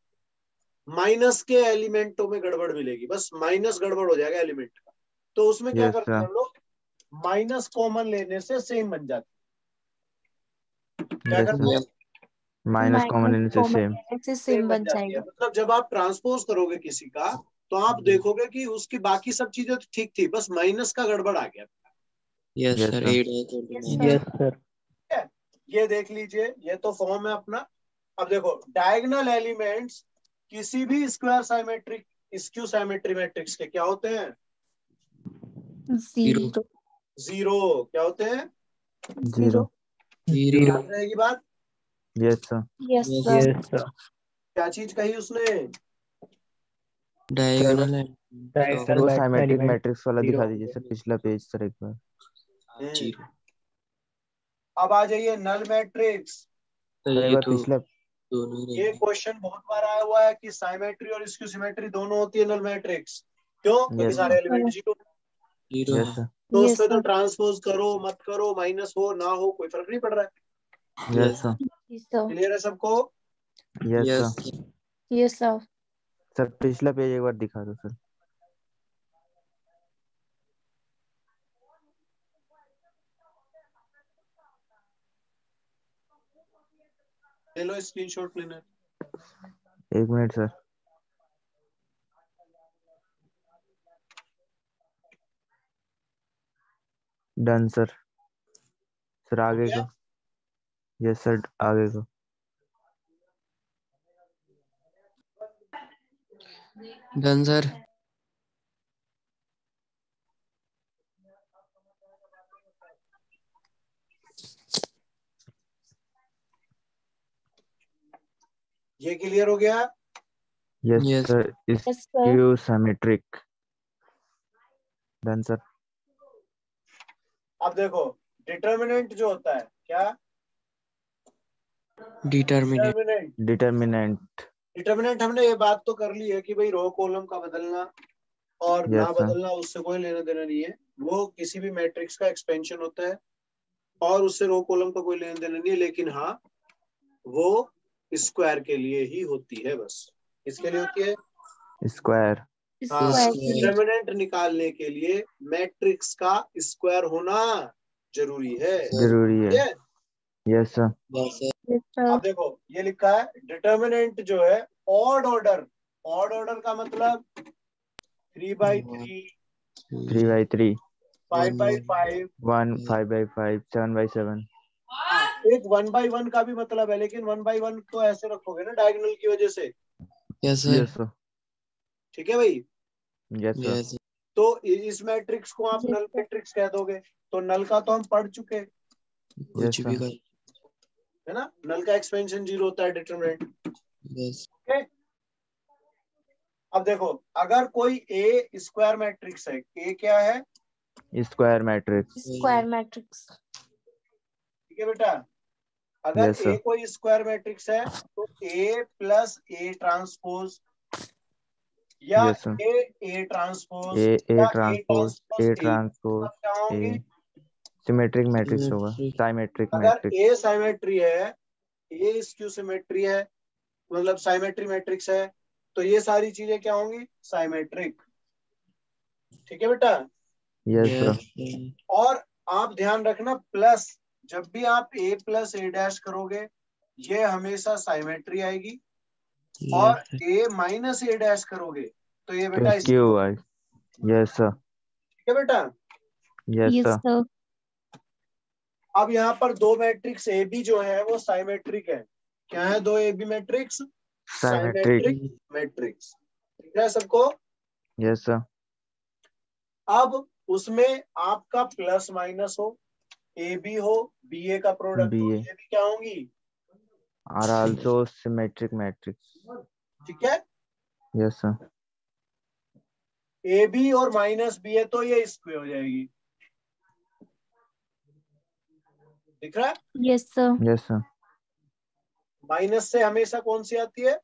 माइनस के एलिमेंटों में गड़बड़ मिलेगी, बस माइनस गड़बड़ हो जाएगा एलिमेंट का। तो उसमें क्या यस करते हैं सर। हम लोग? माइनस कॉमन लेने से सेम बन जाती है। क्या यस करते हैं? सर। माइनस कॉमन Minus लेने से common सेम। लेने से सेम same बन बन जाती है। जाएगा. मतलब जब आप ट्रांसपोज करोगे किसी का तो आप देखोगे कि उसकी बाकी सब चीजें तो ठीक थी, बस माइनस का गड़बड़ आ गया। Yes yes sir. सर। 8 है तो Yes, 9 sir. Yes, sir. है। ये देख लीजिए, ये तो फॉर्म है अपना। अब देखो, डायगोनल एलिमेंट्स किसी भी square symmetric skew symmetry matrix के क्या होते हैं? Zero. जीरो। क्या होते हैं? जीरो। जीरो। याद रहेगी बात? Yes sir. Yes, Yes, sir. Yes, sir. क्या चीज कही उसने? डायगोनल है। सर वो साइमेट्रिक element मैट्रिक्स वाला zero. दिखा दीजिए सर, पिछला पेज सर एक बार। जीरो। अब आ जाइए नल मैट्रिक्स। तो सर एक ये बार तो पिछला दोनों ही ये रहेंगे। क्वेश्चन बहुत बार आया हुआ है कि साइमेट्री और स्क्यू सिमेट्री दोनों होती है नल मैट्रिक्स। क्यों? क्योंकि यस सारे Yes, element sir. Zero. Zero yes है। सर तो Yes, उसमें तो sir. ट्रांसपोज करो मत करो, माइनस हो ना हो, कोई फर्क नहीं पड़ रहा है। Yes sir Yes, sir. Clear है सबको? Yes yes sir Yes, sir. Sir पिछला पेज एक बार दिखा दो सर। ले लो स्क्रीनशॉट लेना है। एक minute sir. Done sir. Sir हो आगे गया? को। यस सर आगे को। Done sir. ये क्लियर हो गया? Yes yes sir Yes, sir. Skew symmetric. Done sir. अब देखो डिटर्मिनेंट जो होता है क्या? डिटर्मिनेंट। डिटर्मिनेंट। डिटर्मिनेंट। डिटर्मिनेंट हमने ये बात तो कर ली है कि भाई रो कॉलम का बदलना और ना यस सर बदलना उससे कोई लेना देना नहीं है। वो किसी भी मैट्रिक्स का एक्सपेंशन होता है और उससे रो कॉलम का कोई लेना देना नहीं है। लेकिन हाँ वो स्क्वायर के लिए ही होती है बस। किसके लिए होती है? स्क्वायर। हाँ, Square. डिटर्मिनेंट निकालने के लिए मैट्रिक्स का स्क्वायर होना जरूरी है। जरूरी है। ठीक है? Yes sir yes sir. Yes, sir. अब देखो ये लिखा है डिटर्मिनेंट जो है ऑड ऑर्डर। ऑड ऑर्डर का मतलब 3/3, 3/3 5/5। 1 5/5 7/7। हाँ, एक 1/1 का भी मतलब है, लेकिन 1/1 तो ऐसे रखोगे ना डायगोनल की वजह से। Yes sir. यस सर ठीक है भाई? यस सर यस तो इस मैट्रिक्स को आप Yes, नल sir. मैट्रिक्स कह दोगे। तो नल का तो हम पढ़ चुके हैं, कुछ यस भी सर कर। है ना? नल का एक्सपेंशन जीरो होता है डिटरमिनेंट। Yes okay. अब देखो अगर कोई ए स्क्वायर मैट्रिक्स है, ए क्या है? Square matrix. Square matrix. ठीक है बेटा? अगर यस ए सर कोई स्क्वायर मैट्रिक्स है तो ए प्लस ए ट्रांसपोज या yes sir A transpose A या A transpose transpose A A transpose सब क्या होंगे? ए सिमेट्रिक मैट्रिक्स होगा। सिमेट्रिक। साइमेट्रिक अगर मैट्रिक्स। ए साइमेट्री है, ए स्क्यू सिमेट्री है, मतलब साइमेट्री मैट्रिक्स है, तो ये सारी चीजें क्या होंगी? साइमेट्रिक। ठीक है बेटा? यस सर यस और आप ध्यान रखना प्लस, जब भी आप ए प्लस ए डैश करोगे ये हमेशा साइमेट्री आएगी, और यस ए माइनस ए डैश करोगे तो ये तो बेटा स्क्यू स्क्यू। आई। यस सर ठीक है बेटा? Yes Yes, sir sir. अब यहाँ पर दो मैट्रिक्स ए बी जो है वो साइमेट्रिक है। क्या है दो A B matrix? Symmetric. Symmetric matrix. ठीक है सबको? यस सर अब उसमें आपका प्लस माइनस हो, ए बी हो, बी ए का प्रोडक्ट हो, बी ए ये भी क्या होंगी? Are also symmetric matrix. ठीक है? यस सर ए बी और माइनस बी है तो ये स्क्वायर हो जाएगी। दिख रहा है? Yes, sir. Yes sir minus से हमेशा कौन सी आती है?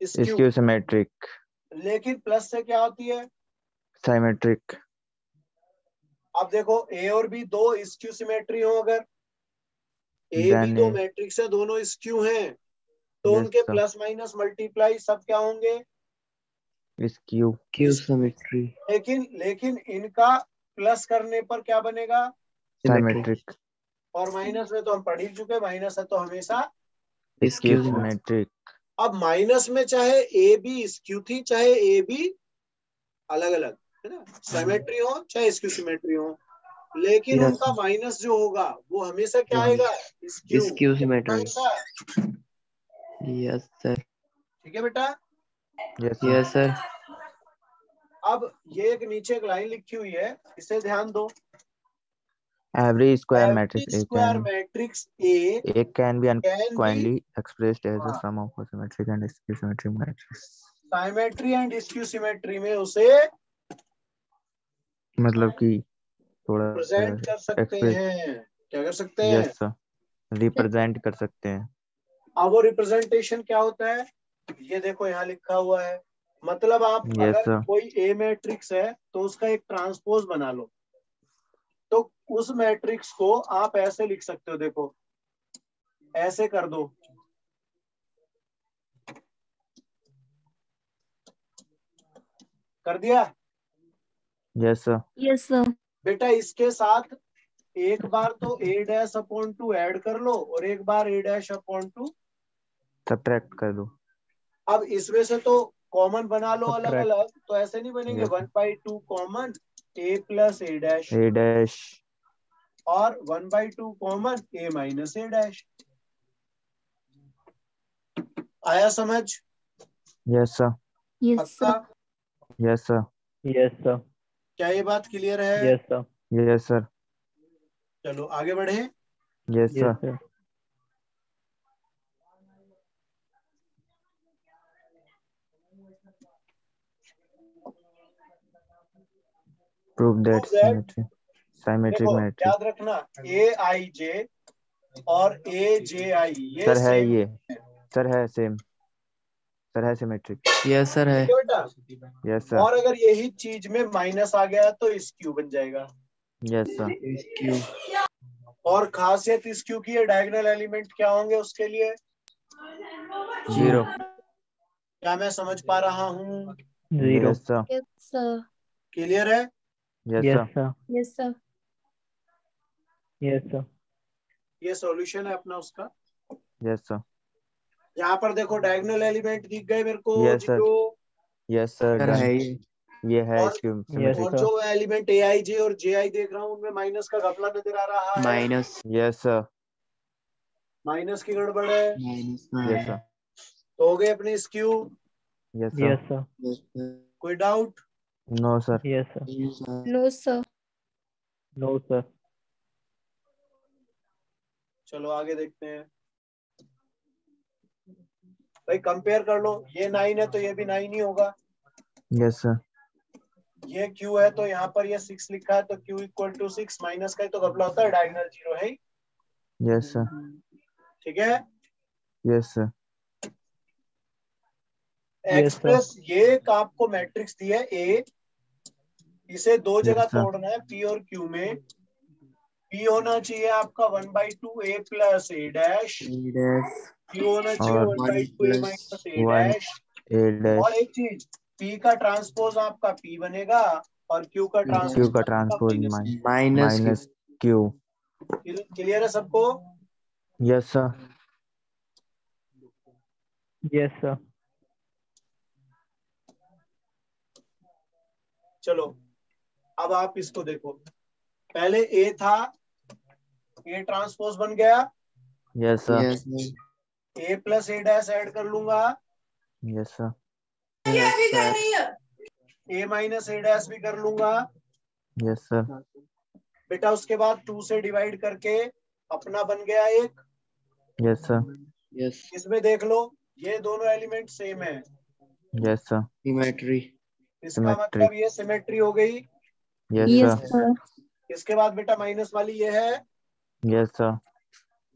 स्क्यू। Skew symmetric. लेकिन प्लस से क्या होती है? साइमेट्रिक। अब देखो ए और बी दो स्क्यू सिमेट्री हो, अगर ए बी देन दो मैट्रिक्स है दोनों स्क्यू हैं, तो यस उनके सर प्लस माइनस मल्टीप्लाई सब क्या होंगे? स्क्यू। Q symmetry. लेकिन लेकिन इनका प्लस करने पर क्या बनेगा? साइमेट्रिक। और माइनस में तो हम पढ़ ही चुके, माइनस है तो हमेशा। Skew skew symmetric. अब माइनस में चाहे ए बी स्क्यू थी चाहे ए बी अलग अलग, है ना, सिमेट्री हो चाहे स्क्यू सिमेट्री हो, लेकिन यस उनका माइनस जो होगा वो हमेशा क्या आएगा? स्क्यू। Skew symmetry. हमेशा। Yes sir. ठीक है बेटा? Yes sir yes sir. अब ये एक नीचे एक लाइन लिखी हुई है, इसे ध्यान दो। Every square every matrix square matrix A A can be can be unequally expressed as a sum of symmetric and symmetric matrix. Symmetry and skew symmetry में उसे मतलब कि थोड़ा प्रेजेंट कर सकते एक्सप्रेस। हैं। क्या कर सकते हैं? यस सर रिप्रेजेंट कर सकते हैं। अब वो रिप्रेजेंटेशन क्या होता है, ये देखो यहाँ लिखा हुआ है। मतलब आप यस अगर सर। कोई ए मैट्रिक्स है तो उसका एक ट्रांसपोज बना लो, तो उस मैट्रिक्स को आप ऐसे लिख सकते हो, देखो ऐसे कर दो, कर दिया। Yes sir. Yes, sir. बेटा इसके साथ एक बार तो a dash upon two add कर लो और एक बार a dash upon two subtract कर दो। अब इसमें से तो कॉमन बना लो अलग Subtract. अलग, तो ऐसे नहीं बनेंगे। Yes. 1/2 common a plus a dash A dash और 1/2 common a minus a dash. आया समझ? Yes sir. Yes, पक्का? sir. Yes sir. Yes, sir. क्या ये बात क्लियर है? Yes, sir. Yes sir. चलो आगे बढ़े। Yes Yes, sir. sir. Prove that Prove that- symmetric देखो मैट्रिक्स। याद रखना aij और AJI ये सर है same ये, है। सर है सेम, सर है सिमेट्रिक। यस सर है। ठीक है बेटा। Yes sir. और अगर यही चीज में माइनस आ गया तो इस क्यू बन जाएगा। Yes sir. क्यू। और खासियत इस क्यू की है, डायगोनल एलिमेंट क्या होंगे उसके लिए? 0। क्या मैं समझ पा रहा हूँ? 0. Yes sir. Yes, sir. Clear है? Yes Yes, sir. sir. Yes, sir. Yes, sir. ये सॉल्यूशन है अपना उसका। Yes sir. यहाँ पर देखो डायगोनल एलिमेंट दिख गए मेरे को, Yes, sir. 0। Yes sir. Sir done. है ये। ये है और- इसकी Yes, सिमेट्रिक। और sir. जो एलिमेंट AIJ और JI देख रहा हूँ उनमें माइनस का घपला नजर आ रहा है। माइनस। Yes sir. माइनस की गड़बड़ है। माइनस। Yes sir. तो हो गए अपने skew. Yes sir. Yes, sir. कोई doubt? No sir. Yes, sir. No, sir. No, sir. चलो आगे देखते हैं। भाई कंपेयर कर लो, ये 9 है तो ये भी 9 ही होगा। Yes sir. ये Q है तो यहाँ पर ये 6 लिखा है तो Q इक्वल टू 6, माइनस का ही तो घपला होता है, डायगोनल 0 है ही। Yes sir. ठीक है। Yes sir. एक्सप्रेस ये एक आपको मैट्रिक्स दिया है A, इसे दो जगह Yes, sir. तोड़ना है P और Q में। P होना चाहिए आपका 1/2 A plus A dash, Q होना चाहिए और 1/2 A minus A 1 dash. A dash. और एक चीज, P का ट्रांसपोज आपका P बनेगा और Q का ट्रांसपोज क्यू का transpose minus minus Q. Clear है सबको? Yes sir. Yes, sir. चलो अब आप इसको देखो, पहले A था, A ट्रांसपोज बन गया, yes sir. Yes A plus A dash add कर लूंगा, yes sir. A minus A dash भी कर लूंगा। Yes sir. बेटा उसके बाद 2 से डिवाइड करके अपना बन गया एक। Yes sir. यस इसमें देख लो ये दोनों एलिमेंट सेम है, यस सर। सिमेट्री। इसका Symmetry. मतलब ये सिमेट्री हो गई। Yes Yes, sir. sir. इसके बाद बेटा माइनस वाली ये है, यस सर।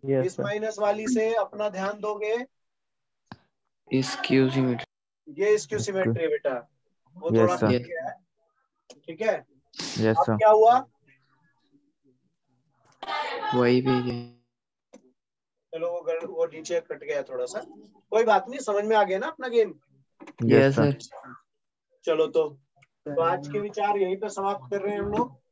Yes, इस sir. माइनस वाली से अपना ध्यान दोगे, इस क्यू सिमेट्री। ये इसकी सिमेट्री है बेटा, वो Yes, थोड़ा sir. ठीक है। ठीक है। यस अब सर। क्या हुआ? वही पेज है। चलो वो नीचे कट गया थोड़ा सा, कोई बात नहीं, समझ में आ गया ना अपना game. Yes yes sir. Sir. चलो तो आज के विचार यहीं पे समाप्त कर रहे हैं हम लोग।